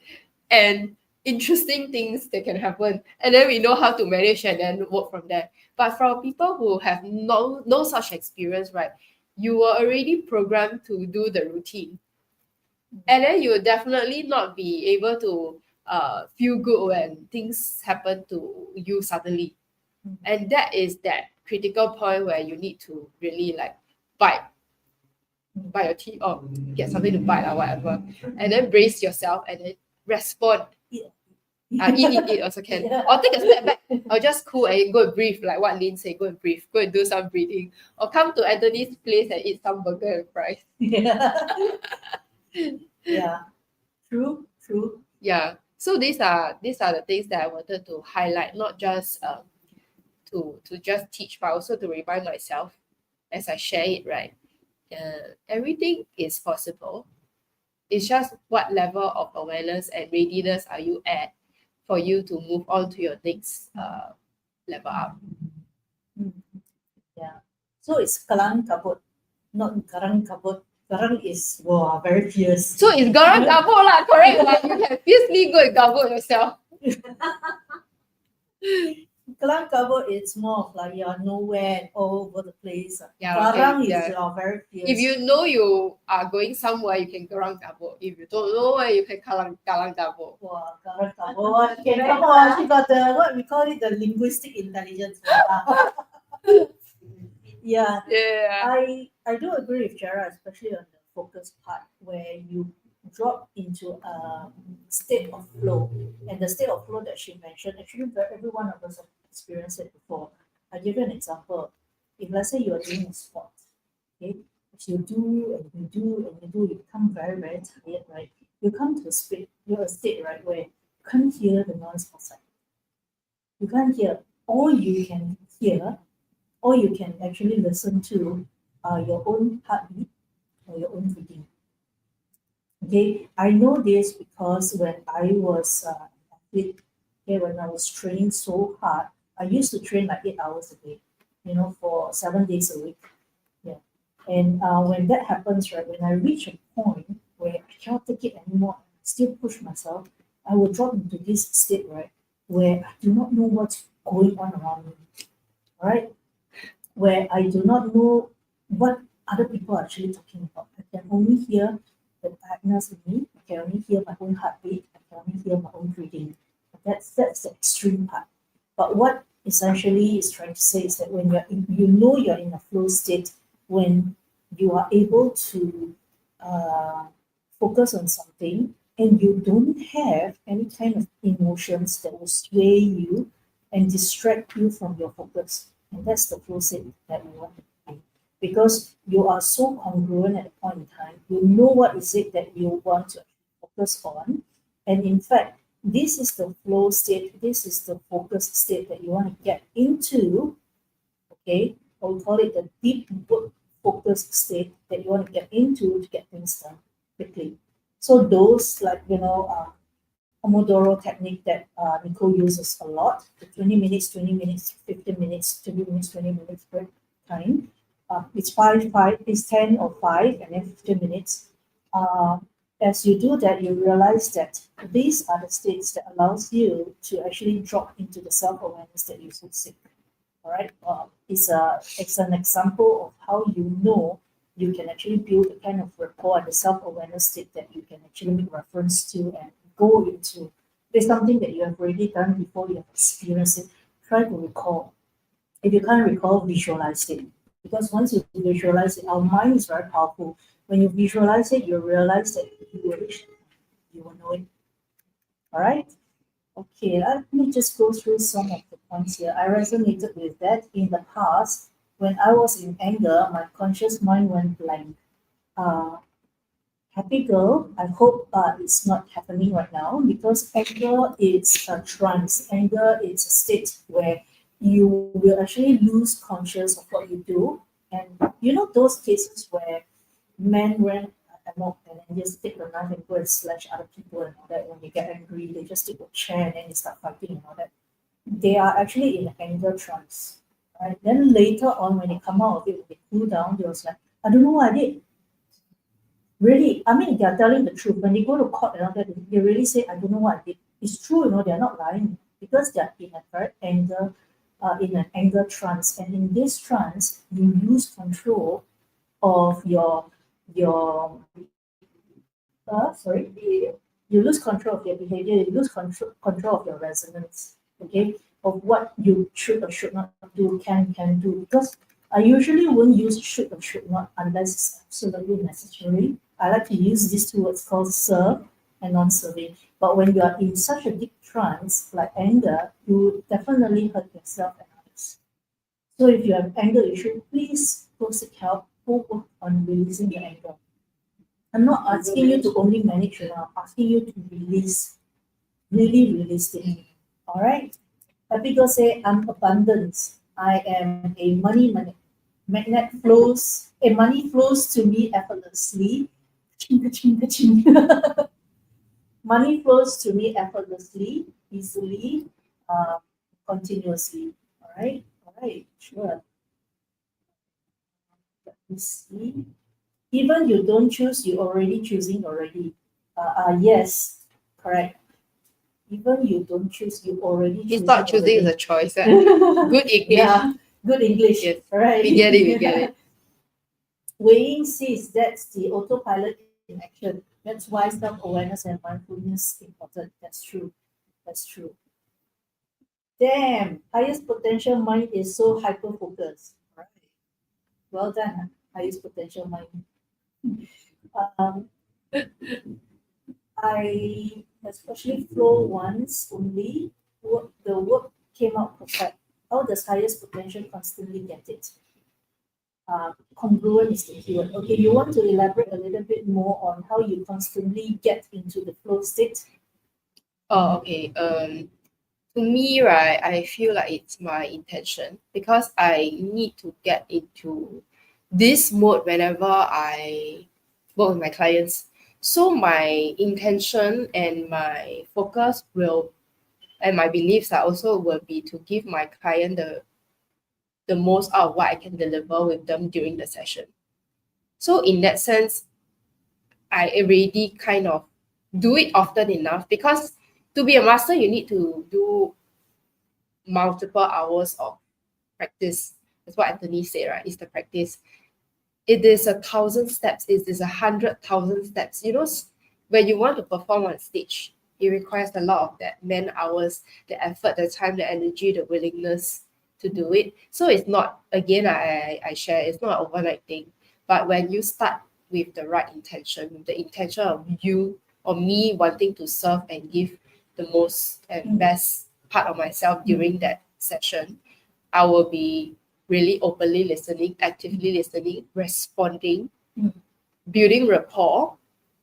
and interesting things that can happen, and then we know how to manage and then work from there. But for people who have no such experience, right, you were already programmed to do the routine, and then you will definitely not be able to feel good when things happen to you suddenly. And that is that critical point where you need to really like bite your teeth or get something to bite or whatever, and then brace yourself and then respond. Eat also can. Yeah. Or take a step back. Or just cool and go and breathe, like what Lynn said, go and breathe. Go and do some breathing. Or come to Anthony's place and eat some burger and fries. Yeah. Yeah. True. Yeah. So these are the things that I wanted to highlight, not just to just teach, but also to remind myself as I share it, right? Everything is possible. It's just what level of awareness and readiness are you at for you to move on to your next level up. Yeah. So it's kalang kabut, not garang kabut. Garang is very fierce. So it's garang gabut lah, correct? Like you can fiercely go and gabut yourself. Kalang kabut, it's more of like you're nowhere and all over the place. Yeah, Garang okay, is yeah. very fierce. If you know you are going somewhere, you can garang gabut. If you don't know where, you can galang gabut. Wow, garang kabut. Okay, come on, she got the what we call it, the linguistic intelligence. Yeah. I do agree with Jara, especially on the focus part where you drop into a state of flow. And the state of flow that she mentioned, actually every one of us have experienced it before. I'll give you an example. If let's say you're doing a sport, okay, if you do and you do and you do, you become very, very tired, right? You come to a state, right, where you can't hear the noise outside. You can't hear. All you can hear, or you can actually listen to your own heartbeat or your own breathing. Okay, I know this because when I was athlete, okay, when I was training so hard, I used to train like 8 hours a day, for 7 days a week. Yeah, and when that happens, right, when I reach a point where I cannot take it anymore, still push myself, I will drop into this state, right, where I do not know what's going on around me. All right, where I do not know what other people are actually talking about. I can only hear the partners in me. I can only hear my own heartbeat. I can only hear my own breathing. That's the extreme part. But what essentially is trying to say is that when you're in a flow state, when you are able to focus on something and you don't have any kind of emotions that will sway you and distract you from your focus. And that's the flow state that we want to be. Because you are so congruent at a point in time, you know what is it that you want to focus on. And in fact, this is the flow state, this is the focus state that you want to get into, okay? Or we call it the deep work focus state that you want to get into to get things done quickly. So those Pomodoro technique that Nicole uses a lot, the 20 minutes, 15 minutes, 20 minutes, 20 minutes break time. It's 5, it's 10 or 5, and then 15 minutes. As you do that, you realize that these are the states that allows you to actually drop into the self-awareness that you so seek. All right, it's an example of how you know you can actually build a kind of rapport and the self-awareness state that you can actually make reference to and go into. There's something that you have already done before, you have experienced it. Try to recall. If you can't recall, visualize it. Because once you visualize it, our mind is very powerful. When you visualize it, you realize that you will reach, you will know it. All right. Okay, let me just go through some of the points here. I resonated with that in the past. When I was in anger, my conscious mind went blank. Happy girl, I hope it's not happening right now because anger is a trance. Anger is a state where you will actually lose conscious of what you do. And you know those cases where men went amok and then just take the knife and go and slash other people and all that. When they get angry, they just take a chair and then they start fighting and all that. They are actually in an anger trance. Right? Then later on, when they come out of it, when they cool down, they was like, I don't know what I did. Really, I mean, they are telling the truth. When they go to court and all that, they really say, I don't know what I did. It's true, they're not lying because they're in a very anger, in an anger trance. And in this trance, you lose control of your you lose control of your behavior, you lose control of your resonance, okay, of what you should or should not do, can do. Because I usually won't use should or should not unless it's absolutely necessary. I like to use these two words called serve and non-serving. But when you are in such a deep trance like anger, you definitely hurt yourself and others. So if you have anger issue, please go seek help, go work on releasing the anger. I'm not asking you to only manage it, I'm asking you to release, really release it. All right? Happy girl say, I'm abundance. I am a money magnet flows, money flows to me effortlessly. Money flows to me effortlessly, easily, continuously. All right, sure. Let me see. Even you don't choose, you already choosing already. Yes, correct. Even you don't choose, you already He's not choosing is a already. choice. Good English. Yeah, good English. Yes. Right. We get it. Weighing sees that's the autopilot in action. That's why self-awareness and mindfulness is important. That's true. That's true. Damn, highest potential mind is so hyper-focused. Right. Well done, huh? Highest potential mind. Um, I especially flow once only. The work came out perfect. How does highest potential constantly get it? Congruent is the keyword. Okay, you want to elaborate a little bit more on how you constantly get into the flow state? Oh, okay. To me, right, I feel like it's my intention because I need to get into this mode whenever I work with my clients. So my intention and my focus will, and my beliefs are also will be to give my client the most out of what I can deliver with them during the session. So in that sense, I already kind of do it often enough because to be a master, you need to do multiple hours of practice. That's what Anthony said, right? It's the practice. it is 1,000 steps, it is 100,000 steps. You know, when you want to perform on stage, it requires a lot of that man hours, the effort, the time, the energy, the willingness to do it. So it's not, again, I share, it's not an overnight thing. But when you start with the right intention, the intention of you or me wanting to serve and give the most and best part of myself during that session, I will be really openly listening, actively listening, responding, building rapport,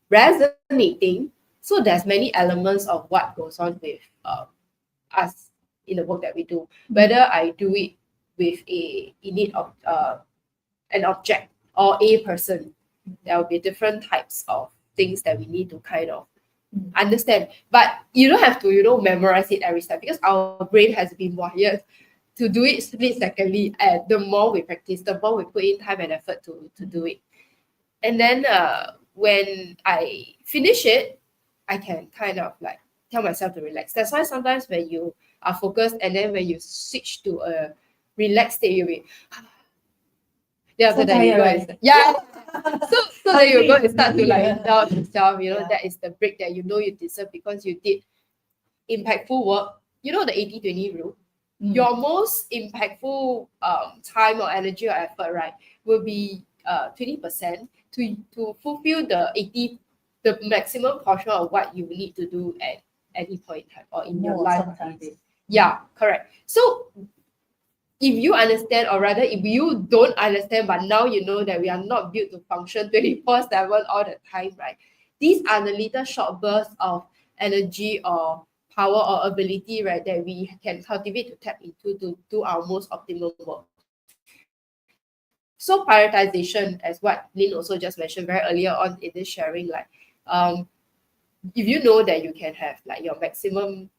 resonating. So there's many elements of what goes on with us in the work that we do. Whether I do it with an object or a person, there will be different types of things that we need to kind of understand. But you don't have to, memorize it every step, because our brain has been wired to do it split secondly. And the more we practice, the more we put in time and effort to do it. And then when I finish it, I can kind of like tell myself to relax. That's why sometimes when you are focused and then when you switch to a relaxed state, you'll be then after that you go and so then you go and start to like indulge yourself, that is the break that you deserve, because you did impactful work. You know the 80-20 rule. Your most impactful time or energy or effort, right, will be 20% to fulfill the maximum portion of what you need to do at any point in time or in your life. Yeah, correct. So if you understand, or rather if you don't understand, but now you know that we are not built to function 24/7 all the time, right? These are the little short bursts of energy or power or ability, right, that we can cultivate to tap into to do our most optimal work. So prioritization, as what Lynn also just mentioned very earlier on in this sharing, like if you know that you can have like your maximum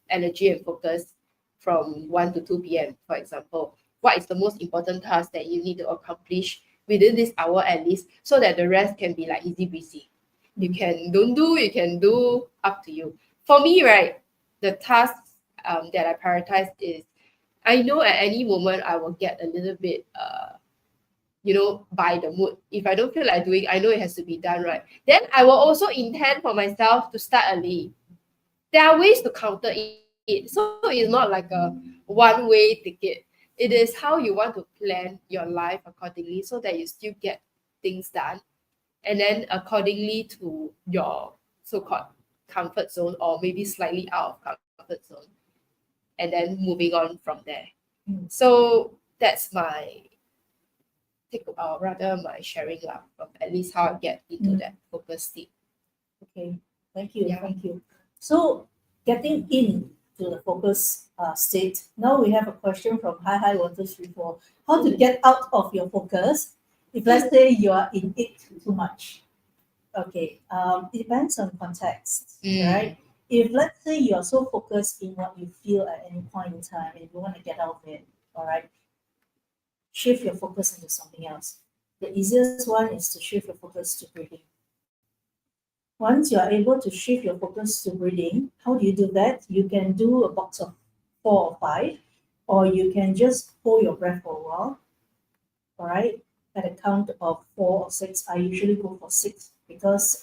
energy and focus from 1 to 2 p.m., for example, what is the most important task that you need to accomplish within this hour at least, so that the rest can be like easy breezy. You can do, up to you. For me, right, the tasks that I prioritize is, I know at any moment I will get a little bit by the mood. If I don't feel like doing, I know it has to be done, right? Then I will also intend for myself to start early. There are ways to counter it. So it's not like a one-way ticket. It is how you want to plan your life accordingly, so that you still get things done, and then accordingly to your so-called comfort zone, or maybe slightly out of comfort zone, and then moving on from there. So that's my my sharing of at least how I get into that focus state. Okay, thank you. Yeah. Thank you. So getting into the focus state, now we have a question from Hi 1234. How to get out of your focus if, let's say, you are in it too much? Okay, it depends on context, right? If, let's say, you are so focused in what you feel at any point in time and you want to get out of it, all right, shift your focus into something else. The easiest one is to shift your focus to breathing. Once you are able to shift your focus to breathing, how do you do that? You can do a box of 4 or 5, or you can just hold your breath for a while. All right, at a count of 4 or 6. I usually go for 6 because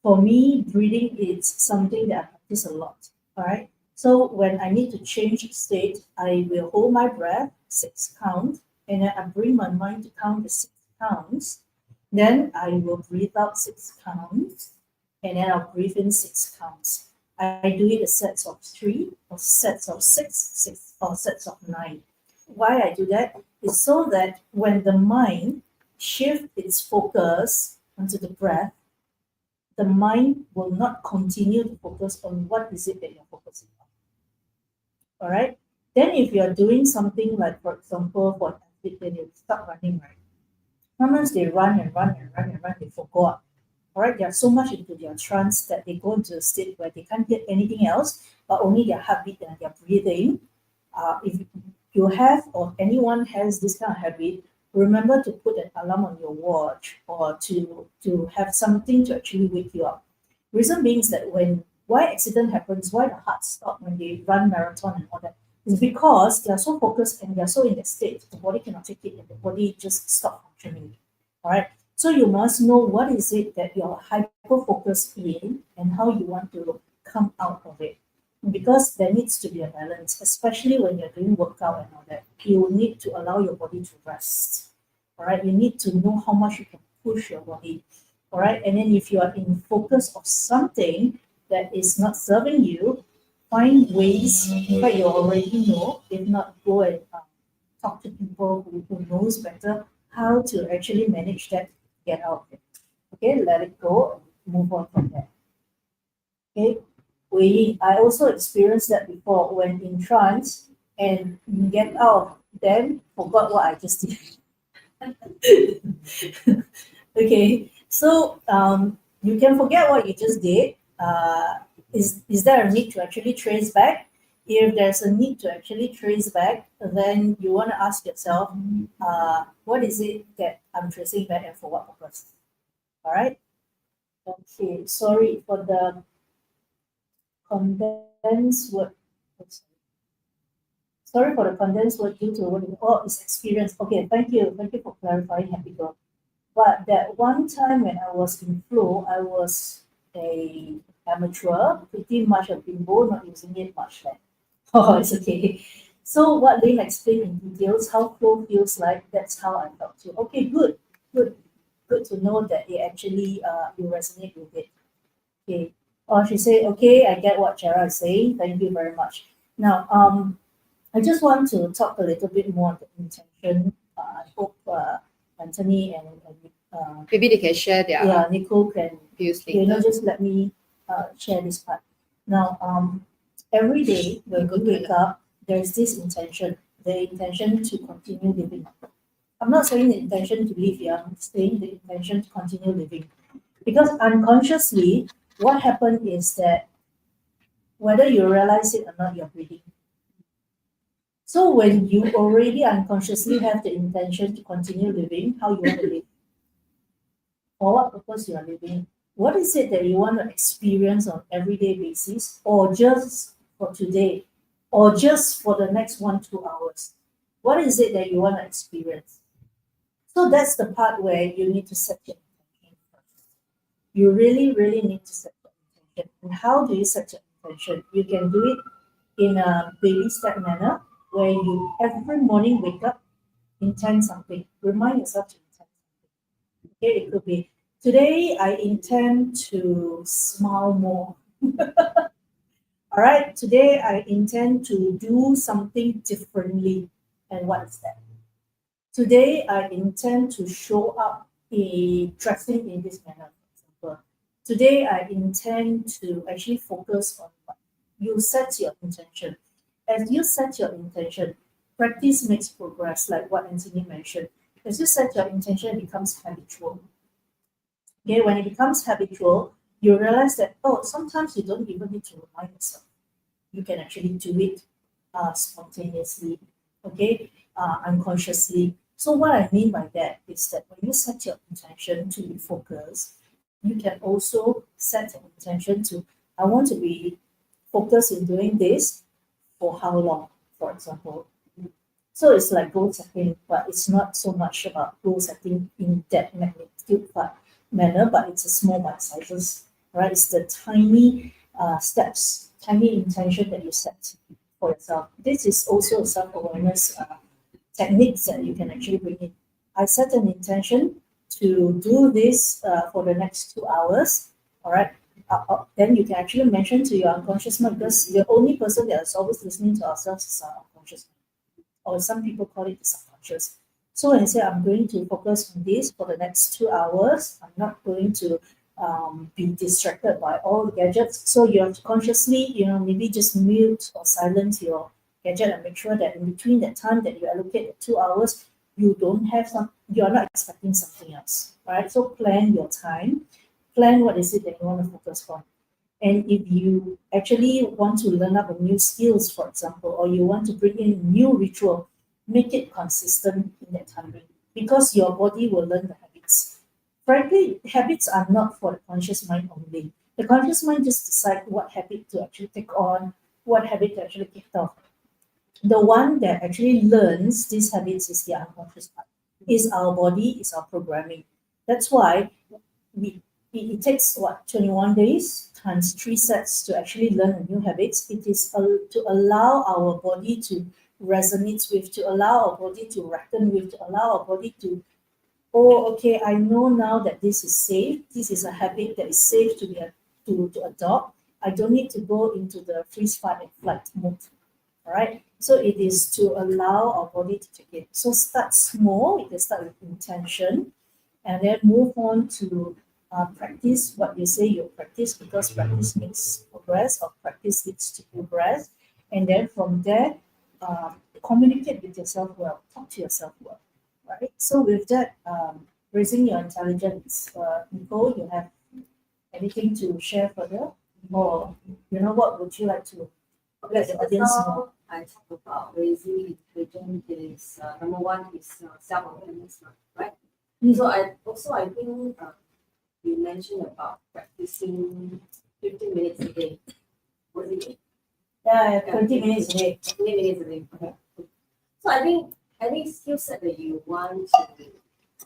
for me, breathing is something that I practice a lot. All right, so when I need to change state, I will hold my breath 6 count, and then I bring my mind to count the 6 counts. Then I will breathe out 6 counts, and then I'll breathe in 6 counts. I do it in sets of 3, or sets of 6, or sets of 9. Why I do that is so that when the mind shifts its focus onto the breath, the mind will not continue to focus on what is it that you're focusing on. All right? Then if you're doing something like, for example, for an athlete, then you start running, right? Sometimes they run, they forgot. All right, they are so much into their trance that they go into a state where they can't get anything else, but only their heartbeat and their breathing. If you have, or anyone has this kind of habit, remember to put an alarm on your watch, or to have something to actually wake you up. Reason being is that why accident happens, why the heart stops when they run marathon and all that, It's because they are so focused and they are so in that state, the body cannot take it and the body just stop functioning. All right. So you must know what is it that you're hyper focused in and how you want to come out of it. Because there needs to be a balance, especially when you're doing workout and all that. You need to allow your body to rest. All right. You need to know how much you can push your body. All right. And then if you are in focus of something that is not serving you, find ways that you already know. If not, go and talk to people who knows better how to actually manage that, get out of it. Okay, let it go, move on from there. Okay, I also experienced that before when in trance and get out, then forgot what I just did. Okay, so you can forget what you just did. Is there a need to actually trace back? If there's a need to actually trace back, then you want to ask yourself, what is it that I'm tracing back and for what purpose? All right. Okay. Sorry for the condensed word. Sorry for the condensed word due to what it's experience. Okay. Thank you. Thank you for clarifying, Happy Girl. But that one time when I was in flow, I was a amateur, pretty much a bimbo, not using it much then. Oh, it's okay. So what Lynn explained in details, how flow feels like, that's how I felt too. Okay, good, good to know that it actually you resonate with it. Okay. Or she said, okay, I get what Chara is saying. Thank you very much. Now, I just want to talk a little bit more on the intention. I hope Anthony and Maybe they can share their Nicole can views later. just let me share this part. Now, every day when we wake up, there's this intention, the intention to continue living. I'm not saying the intention to live here, I'm saying the intention to continue living. Because unconsciously, what happened is that whether you realize it or not, you're breathing. So when you already unconsciously have the intention to continue living, how you want to live, for what purpose you are living, what is it that you want to experience on everyday basis, or just for today, or just for the next 1-2 hours? What is it that you want to experience? So that's the part where you need to set your intention first. You really, really need to set your intention. And how do you set your intention? You can do it in a baby step manner where you every morning wake up, intend something. Remind yourself to intend something. Okay, it could be today I intend to smile more. All right, today I intend to do something differently. And what is that? Today I intend to show up dressing in this manner, for example. Today I intend to actually focus on what you set your intention. As you set your intention, practice makes progress, like what Anthony mentioned. As you set your intention, it becomes habitual. Okay, when it becomes habitual, you realize that, oh, sometimes you don't even need to remind yourself. You can actually do it spontaneously, okay, unconsciously. So what I mean by that is that when you set your intention to be focused, you can also set an intention to, I want to be focused in doing this for how long, for example. So it's like goal setting, but it's not so much about goal setting in that magnitude manner, but it's a small bite sizes, right? It's the tiny steps, tiny intention that you set for yourself. This is also a self-awareness techniques that you can actually bring in. I set an intention to do this for the next 2 hours, all right? Then you can actually mention to your unconscious mind, because the only person that is always listening to ourselves is our unconscious mind, or some people call it the subconscious. So when you say I'm going to focus on this for the next 2 hours, I'm not going to be distracted by all the gadgets. So you have to consciously, maybe just mute or silence your gadget and make sure that in between that time that you allocate the 2 hours, you're not expecting something else, right? So plan your time, plan what is it that you want to focus on. And if you actually want to learn up a new skills, for example, or you want to bring in a new ritual, make it consistent in that timing, because your body will learn the habits. Frankly, habits are not for the conscious mind only. The conscious mind just decides what habit to actually take on, what habit to actually kick off. the one that actually learns these habits is the unconscious part. Is our body, is our programming. That's why it takes 21 days times 3 sets to actually learn a new habits. It is to allow our body to resonate with, to allow our body to reckon with, to allow our body to, oh, okay, I know now that this is safe. This is a habit that is safe to adopt. I don't need to go into the freeze, fight, and flight mode. All right. So it is to allow our body to take it. So start small. You can start with intention, and then move on to practice what you say you practice, because practice makes progress, or practice leads to progress. And then from there, communicate with yourself well, talk to yourself well. Right. So with that, raising your intelligence, Nicole, you have anything to share further, or what would you like to let the audience know? I talk about raising intelligence is number one is self-awareness, right? So I think you mentioned about practicing 15 minutes a day. Was it? Yeah, 20 minutes a day. 20 minutes a day. Okay. So I think any skill set that you want to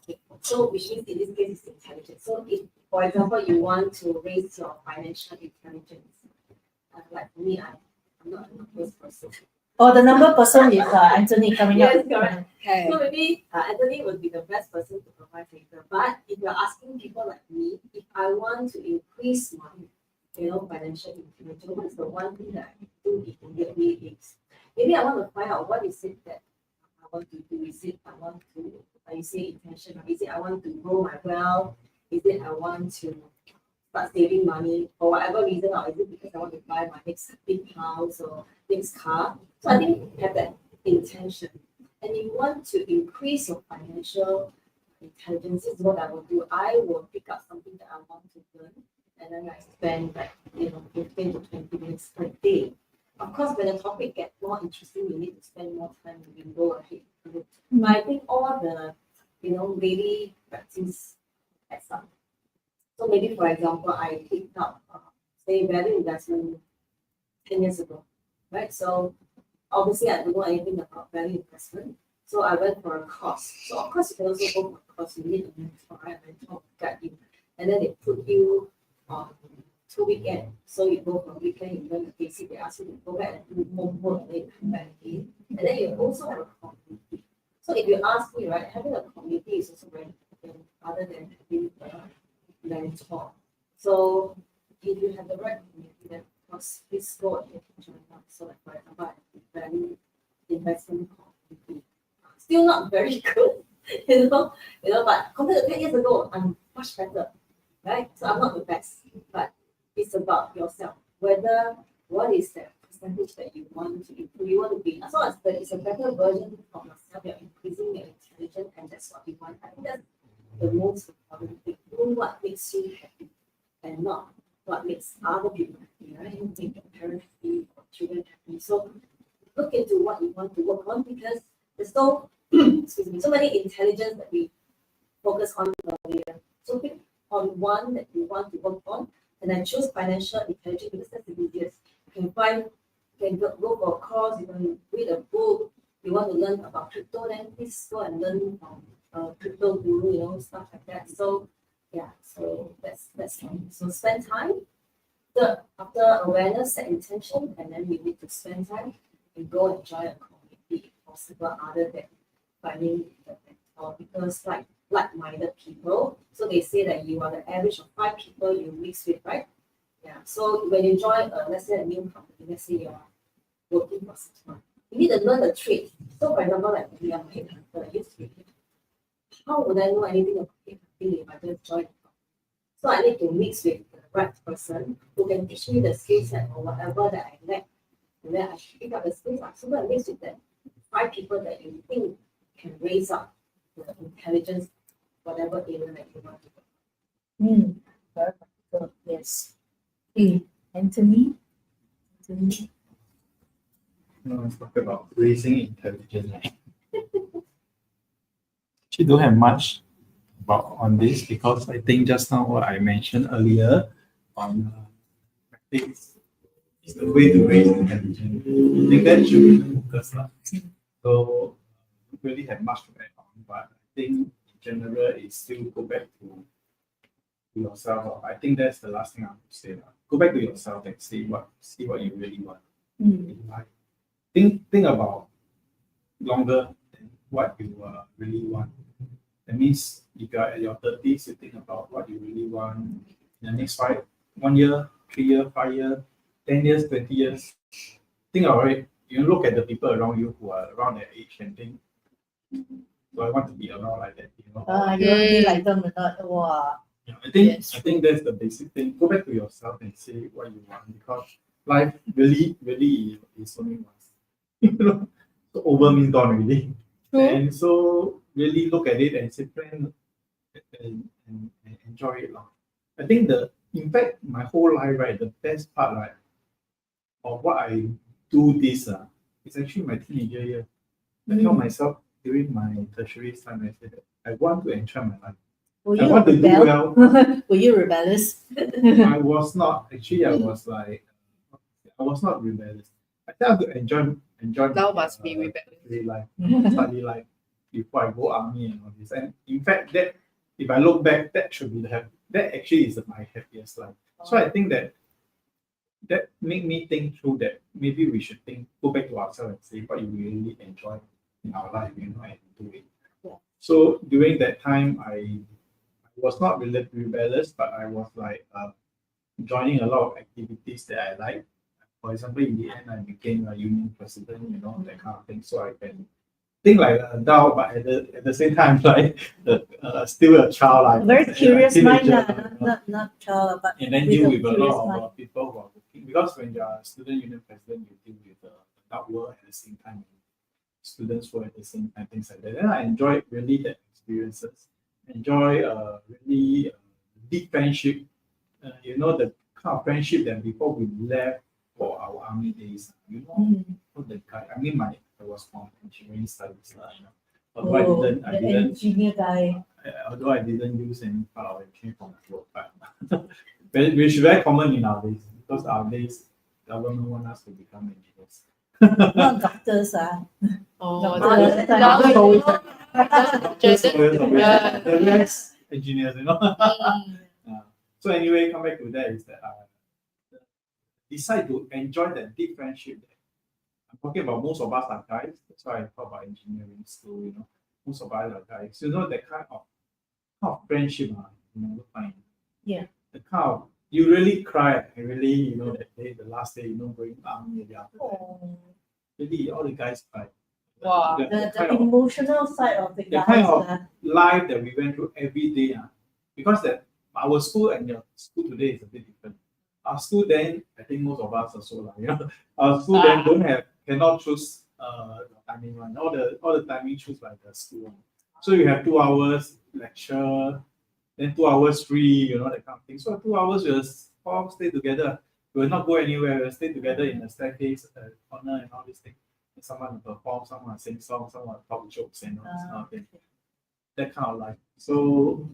take, so which means in this case is intelligence. So if, for example, you want to raise your financial intelligence, like for me, I'm not a numbers person. Oh, the number person is Anthony coming Yes, up. correct. Okay. So maybe Anthony would be the best person to provide data. But if you're asking people like me, if I want to increase my, financial intelligence, what's the one thing that I do immediately is maybe I want to find out what is it that I want to do. Is it I want to, like you say, intention, or is it I want to grow my wealth? Is it I want to start saving money for whatever reason, or is it because I want to buy my next big house or next car? So I think have that intention. And you want to increase your financial intelligence, this is what I will do. I will pick up something that I want to learn, and then I spend 15 to 20 minutes per day. Of course, when the topic gets more interesting, you need to spend more time. You can go ahead. But I think all the daily practice adds up. So maybe, for example, I picked up say value investment 10 years ago, right? So obviously, I don't know anything about value investment. So I went for a course. So of course, you can also go for a course. You need a mentor, right? A mentor will guide you. And then they put you on 2 weekends. So you go for a weekend, you learn the basic, they ask you to go back and do more work, and then you come back again. And then you also have a community. So if you ask me, right, having a community is also very important other than having a mentor. So if you have the right community, then of course, please go ahead and join us. So like for example, value investment community. Still not very good, but compared to 10 years ago, I'm much better, right? So I'm not the best, but it's about yourself. Whether what is the percentage that you want to improve, you want to be, as long as there is a better version of yourself, you're increasing your intelligence, and that's what you want. I think that's the most important thing. Do what makes you happy, and not what makes other people happy, right? You make your parents happy or children happy. So look into what you want to work on, because there's so so many intelligence that we focus on earlier. So pick on one that you want to work on, and then choose financial intelligence because that's the easiest. You can go for a course, you can read a book, you want to learn about crypto, then please go and learn from crypto guru, stuff like that. So yeah, so that's fine. So spend time. After awareness, set intention, and then we need to spend time and go and join a community if possible, other than finding the mentor, because like-minded people. So they say that you are the average of 5 people you mix with, right? Yeah. So when you join, let's say a new company, let's say you're working for 6 months, you need to learn the trade. So for example, like we are headhunter, I used to be headhunter. How would I know anything about headhunting if I just join? So I need to mix with the right person who can teach me the skill set or whatever that I lack, and then I should pick up the skills. So I mix with them. 5 people that you think can raise up the intelligence, whatever area that you want to go. Very practical, yes. Anthony? No, let's talk about raising intelligence. Actually, don't have much on this, because I think just now what I mentioned earlier on practice is the way to raise intelligence. I think that should be the focus. So don't really have much to add on, but I think in general it's still go back to yourself. I think that's the last thing I would say. Go back to yourself and see what you really want in life. Think about longer than what you really want. That means if you're at your 30s, you think about what you really want in the next 1 year, 3 year, 5 year, 10 years, 20 years. Think about it. You look at the people around you who are around that age and think, do I want to be around like that? You want to be like them or not? Wow. Yeah, I think that's the basic thing. Go back to yourself and say what you want, because life really is only once. So over means gone already. True. And so really look at it and say plan and enjoy it. I think in fact my whole life, right, the best part, right, of what I do this is actually my teenager year. I tell myself during my tertiary time, I said that I want to enjoy my life. Were I you want to do well. Were you rebellious? I was not. Actually, I was not rebellious. I tried to enjoy Now my, must be rebellious. life, study life before I go army and all this. And in fact, that if I look back, that should be that actually is my happiest life. So I think that made me think through that maybe we should go back to ourselves and say what you really enjoy in our life, and do it. Yeah. So during that time, I was not really rebellious, but I was like joining a lot of activities that I like. For example, in the end, I became a union president, that kind of thing. So I can think like an adult, but at the same time, like still a child. Like Very curious mind, teenager, not child, but and then with deal a with a curious lot mind. of people who are working. Because when you are a student union president, you deal with the adult world at the same time, students work at the same time, things like that. Then I enjoyed really that experiences. Enjoy really deep friendship. The kind of friendship that before we left for our army days. The guy. I mean, I was from engineering studies. Although I didn't. Engineer guy. Although I didn't use any part of engineering for my work, but which is very common in our days, because our days government want us to become engineers. Not doctors, Oh, Doctor- now we always- know. The rest engineers, So anyway, come back to that is that decide to enjoy that deep friendship. I'm talking about most of us are guys. That's why I talk about engineering school. Most of us are guys. That kind of friendship, never find. Yeah. The kind of you really cry. I really, that day, the last day, going army. Really, all the guys cry. Wow. The kind of emotional side of the the guys. kind of life that we went through every day, because that our school and your school today is a bit different. Our school then, I think most of us are so our school then cannot choose timing one. All the timing choose by the school. So you have 2 hours lecture, then 2 hours free, that kind of thing. So 2 hours we'll all stay together. We will not go anywhere. We'll stay together in the staircase, corner, and all these things. Someone will perform, someone will sing songs, someone will talk jokes, and all this kind of thing. That kind of life. So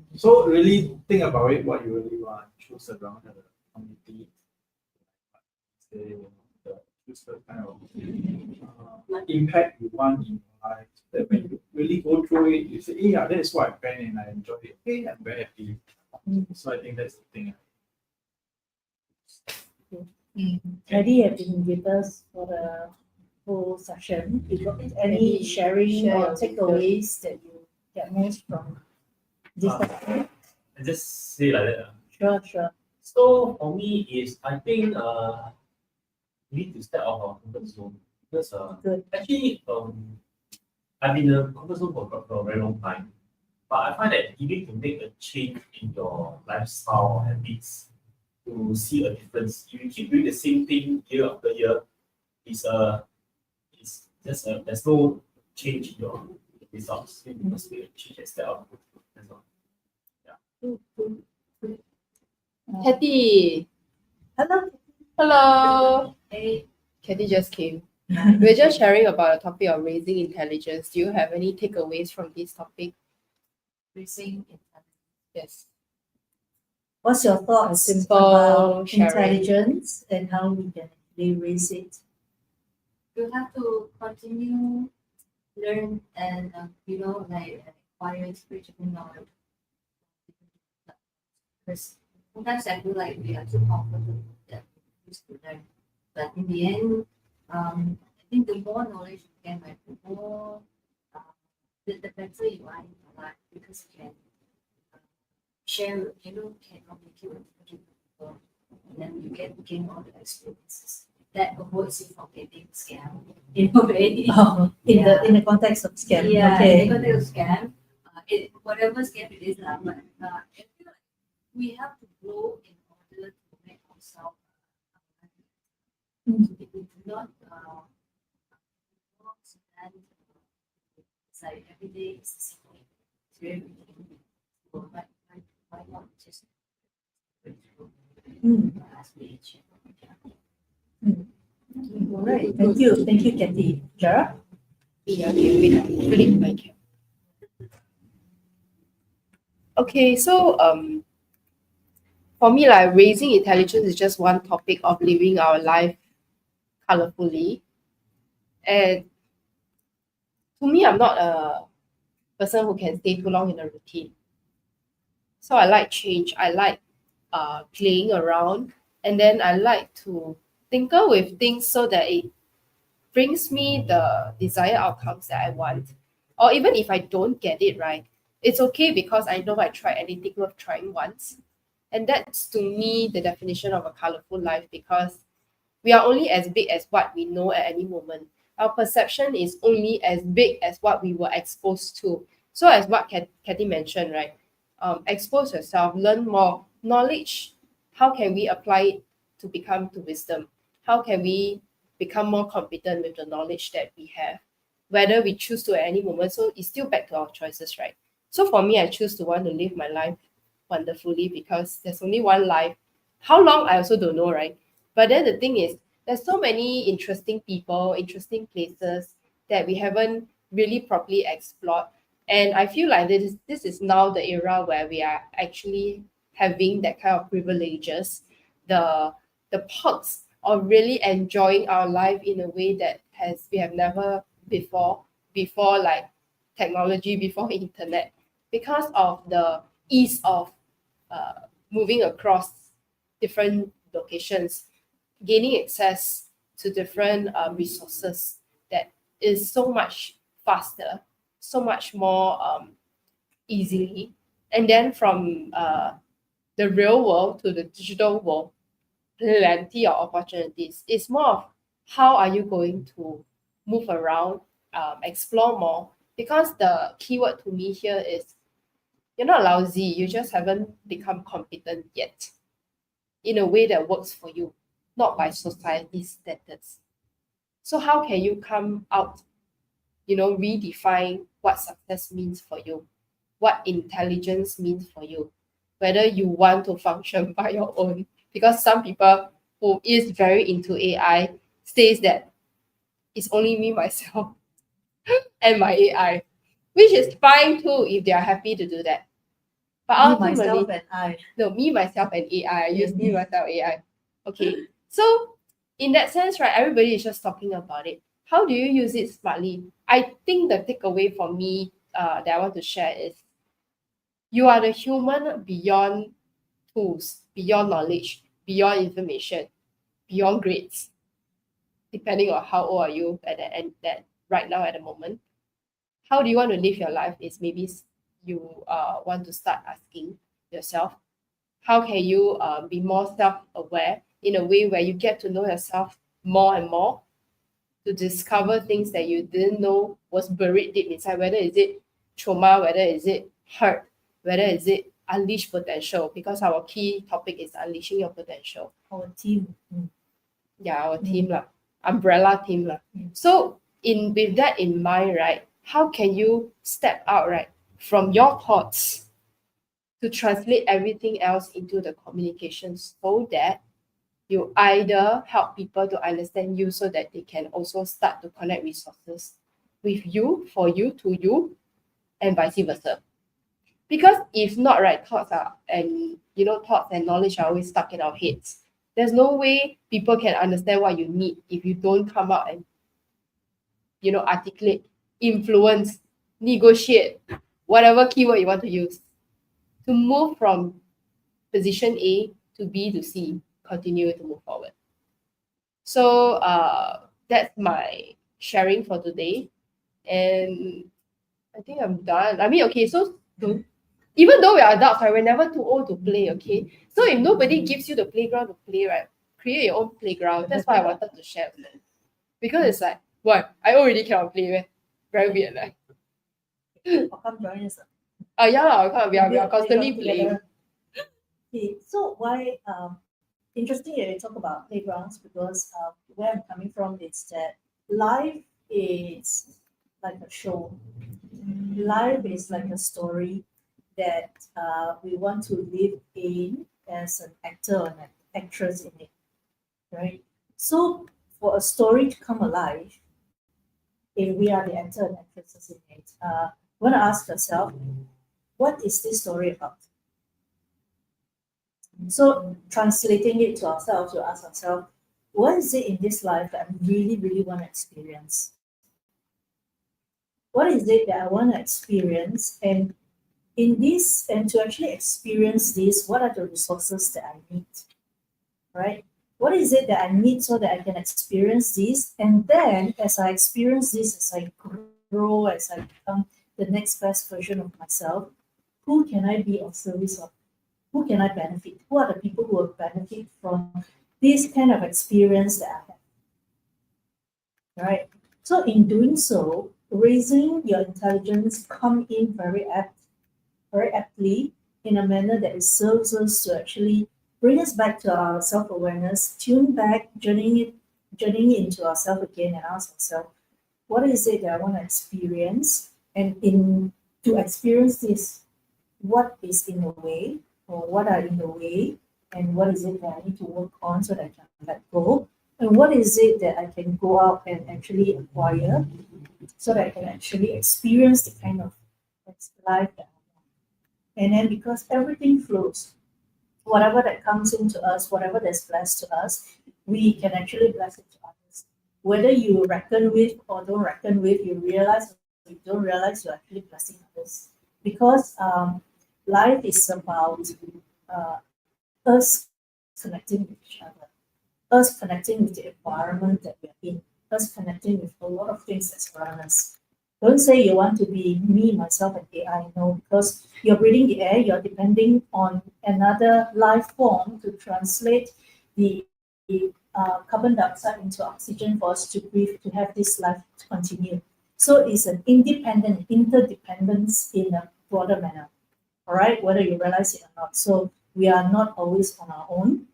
really think about it, what you really want. Choose around the community. Choose the kind of impact you want in your life. That when you really go through it, you say, yeah, that is what I planned and I enjoyed it. Okay, I'm very happy. So I think that's the thing. Eddie have been with us for the whole session. You got any sharing or takeaways that you get most from this session? I just say like that. Sure. So for me is I think we need to step out of our comfort zone, because Good. actually I've been in a comfort zone for a very long time. But I find that you need to make a change in your lifestyle habits to see a difference. If you keep doing the same thing year after year, it's just there's no change in your results. You must make a change and step out. That's all. Kathy. Hello. Hello. Hey. Kathy just came. We're just sharing about the topic of raising intelligence. Do you have any takeaways from this topic? Raising intelligence. Yes. What's your thoughts Simple about sharing. intelligence and how we can they raise it? You have to continue learn and like acquire spiritual knowledge. Because sometimes I feel like we are too comfortable that we used to learn, but in the end, I think the more knowledge you get, like the more the better you are in your life because you can share, can communicate with different people, and then you get gain all the experiences that avoids you from getting scammed in a way. In the context of scam. Yeah, Okay. in the context of scam, whatever scam it is, but I feel like we have to grow in order to make ourselves. If we do not so then it's like every day is the same way. It's very routine. So why not just aspiration? All right. Thank you. Thank you, Kathy. Jara? Yeah, okay, wait, flip my camera. Okay, so for me, like raising intelligence is just one topic of living our life colorfully. And to me, I'm not a person who can stay too long in a routine. So I like change. I like playing around, and then I like to tinker with things so that it brings me the desired outcomes that I want. Or even if I don't get it right, it's okay because I know I tried anything worth trying once. And that's to me the definition of a colorful life because we are only as big as what we know at any moment. Our perception is only as big as what we were exposed to. So as what Kathy mentioned, right? Expose yourself, learn more. Knowledge, how can we apply it to become to wisdom? How can we become more competent with the knowledge that we have? Whether we choose to at any moment, so it's still back to our choices, right? So for me, I choose to want to live my life wonderfully because there's only one life. How long, I also don't know, right? But then the thing is, there's so many interesting people, interesting places that we haven't really properly explored. And I feel like this is now the era where we are actually having that kind of privileges, the perks of really enjoying our life in a way that has we have never before like technology, before internet, because of the ease of moving across different locations, gaining access to different resources that is so much faster, so much more easily. And then from the real world to the digital world, plenty of opportunities. It's more of how are you going to move around, explore more. Because the keyword to me here is you're not lousy, you just haven't become competent yet in a way that works for you, not by society's standards. So how can you come out, redefine what success means for you, what intelligence means for you, whether you want to function by your own. Because some people who is very into AI says that it's only me, myself, and my AI, which is fine too if they are happy to do that. But Me, ultimately, myself, and I. no, me, myself, and AI. I use me, myself, AI. Okay. So in that sense, right, everybody is just talking about it. How do you use it smartly? I think the takeaway for me that I want to share is you are the human beyond tools, beyond knowledge, beyond information, beyond grades, depending on how old are you at the end that right now at the moment. How do you want to live your life is maybe you want to start asking yourself, how can you be more self-aware in a way where you get to know yourself more and more to discover things that you didn't know was buried deep inside, whether is it trauma, whether is it hurt, whether is it unleash potential, because our key topic is unleashing your potential. Our team. Yeah, our team lah, umbrella team lah. So with that in mind, right, how can you step out, right, from your thoughts to translate everything else into the communication so that you either help people to understand you so that they can also start to connect resources with you, for you, to you, and vice versa. Because if not, right, thoughts and knowledge are always stuck in our heads. There's no way people can understand what you need if you don't come out and, articulate, influence, negotiate, whatever keyword you want to use to move from position A to B to C, continue to move forward. So that's my sharing for today. And I think I'm done. I mean, okay, so even though we are adults, right, we're never too old to play, okay? So if nobody gives you the playground to play, right, create your own playground. That's why I wanted to share with them. Because it's like, what? I already cannot play, man. Very weird, like. Or come join us. Yeah, we are Build constantly playground playing. together. Okay, so why interesting that you talk about playgrounds, because where I'm coming from is that life is like a show. Life is like a story that we want to live in as an actor or an actress in it, right? So for a story to come alive, if we are the actor and actresses in it, we want to ask ourselves, what is this story about? So translating it to ourselves, we ask ourselves, what is it in this life that I really, really want to experience? What is it that I want to experience? And in this, and to actually experience this, what are the resources that I need? Right? What is it that I need so that I can experience this? And then as I experience this, as I grow, as I become the next best version of myself, who can I be of service of? Who can I benefit? Who are the people who will benefit from this kind of experience that I have? Right? So in doing so, raising your intelligence come in very aptly in a manner that it serves us to actually bring us back to our self-awareness, tune back, journeying into ourselves again and ask ourselves, what is it that I want to experience? And to experience this, what is in the way, or what are in the way, and what is it that I need to work on so that I can let go? And what is it that I can go out and actually acquire so that I can actually experience the kind of life that I want? And then because everything flows, whatever that comes into us, whatever that's blessed to us, we can actually bless it to others. Whether you reckon with or don't reckon with, you realize or you don't realize, you're actually blessing others. Because life is about us connecting with each other, us connecting with the environment that we're in, us connecting with a lot of things that surround us. Don't say you want to be me, myself, and AI. No, because you're breathing the air, you're depending on another life form to translate the carbon dioxide into oxygen for us to breathe, to have this life to continue. So it's an interdependence in a broader manner. All right, whether you realize it or not. So we are not always on our own.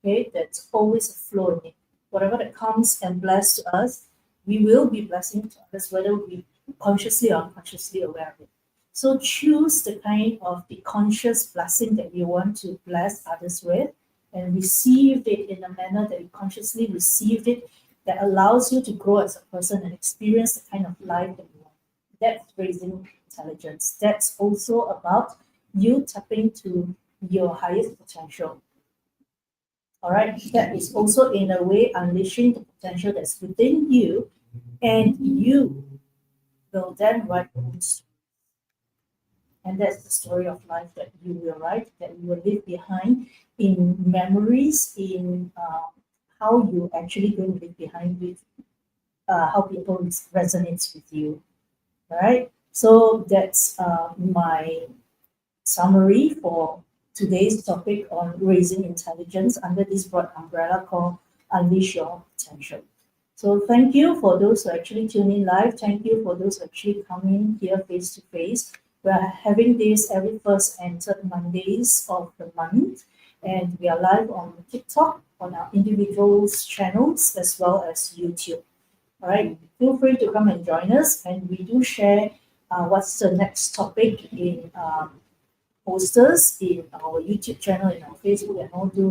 Okay, that's always a flow in it. Whatever that comes and bless to us, we will be blessing to others, whether we consciously or unconsciously aware of it. So choose the kind of the conscious blessing that you want to bless others with, and receive it in a manner that you consciously received it, that allows you to grow as a person and experience the kind of life that you want. That's raising intelligence. That's also about you tapping to your highest potential. All right, that is also in a way unleashing the potential that's within you, and you will then write your own story. And that's the story of life that you will write, that you will leave behind in memories, in how you actually going to leave behind with how people resonates with you. All right, so that's my summary for today's topic on raising intelligence under this broad umbrella called Unleash Your Potential. So thank you for those who actually tune in live. Thank you for those who actually come in here face to face. We are having this every first and third Mondays of the month. And we are live on TikTok, on our individuals' channels, as well as YouTube. All right, feel free to come and join us. And we do share what's the next topic in posters in our YouTube channel, in our Facebook, and all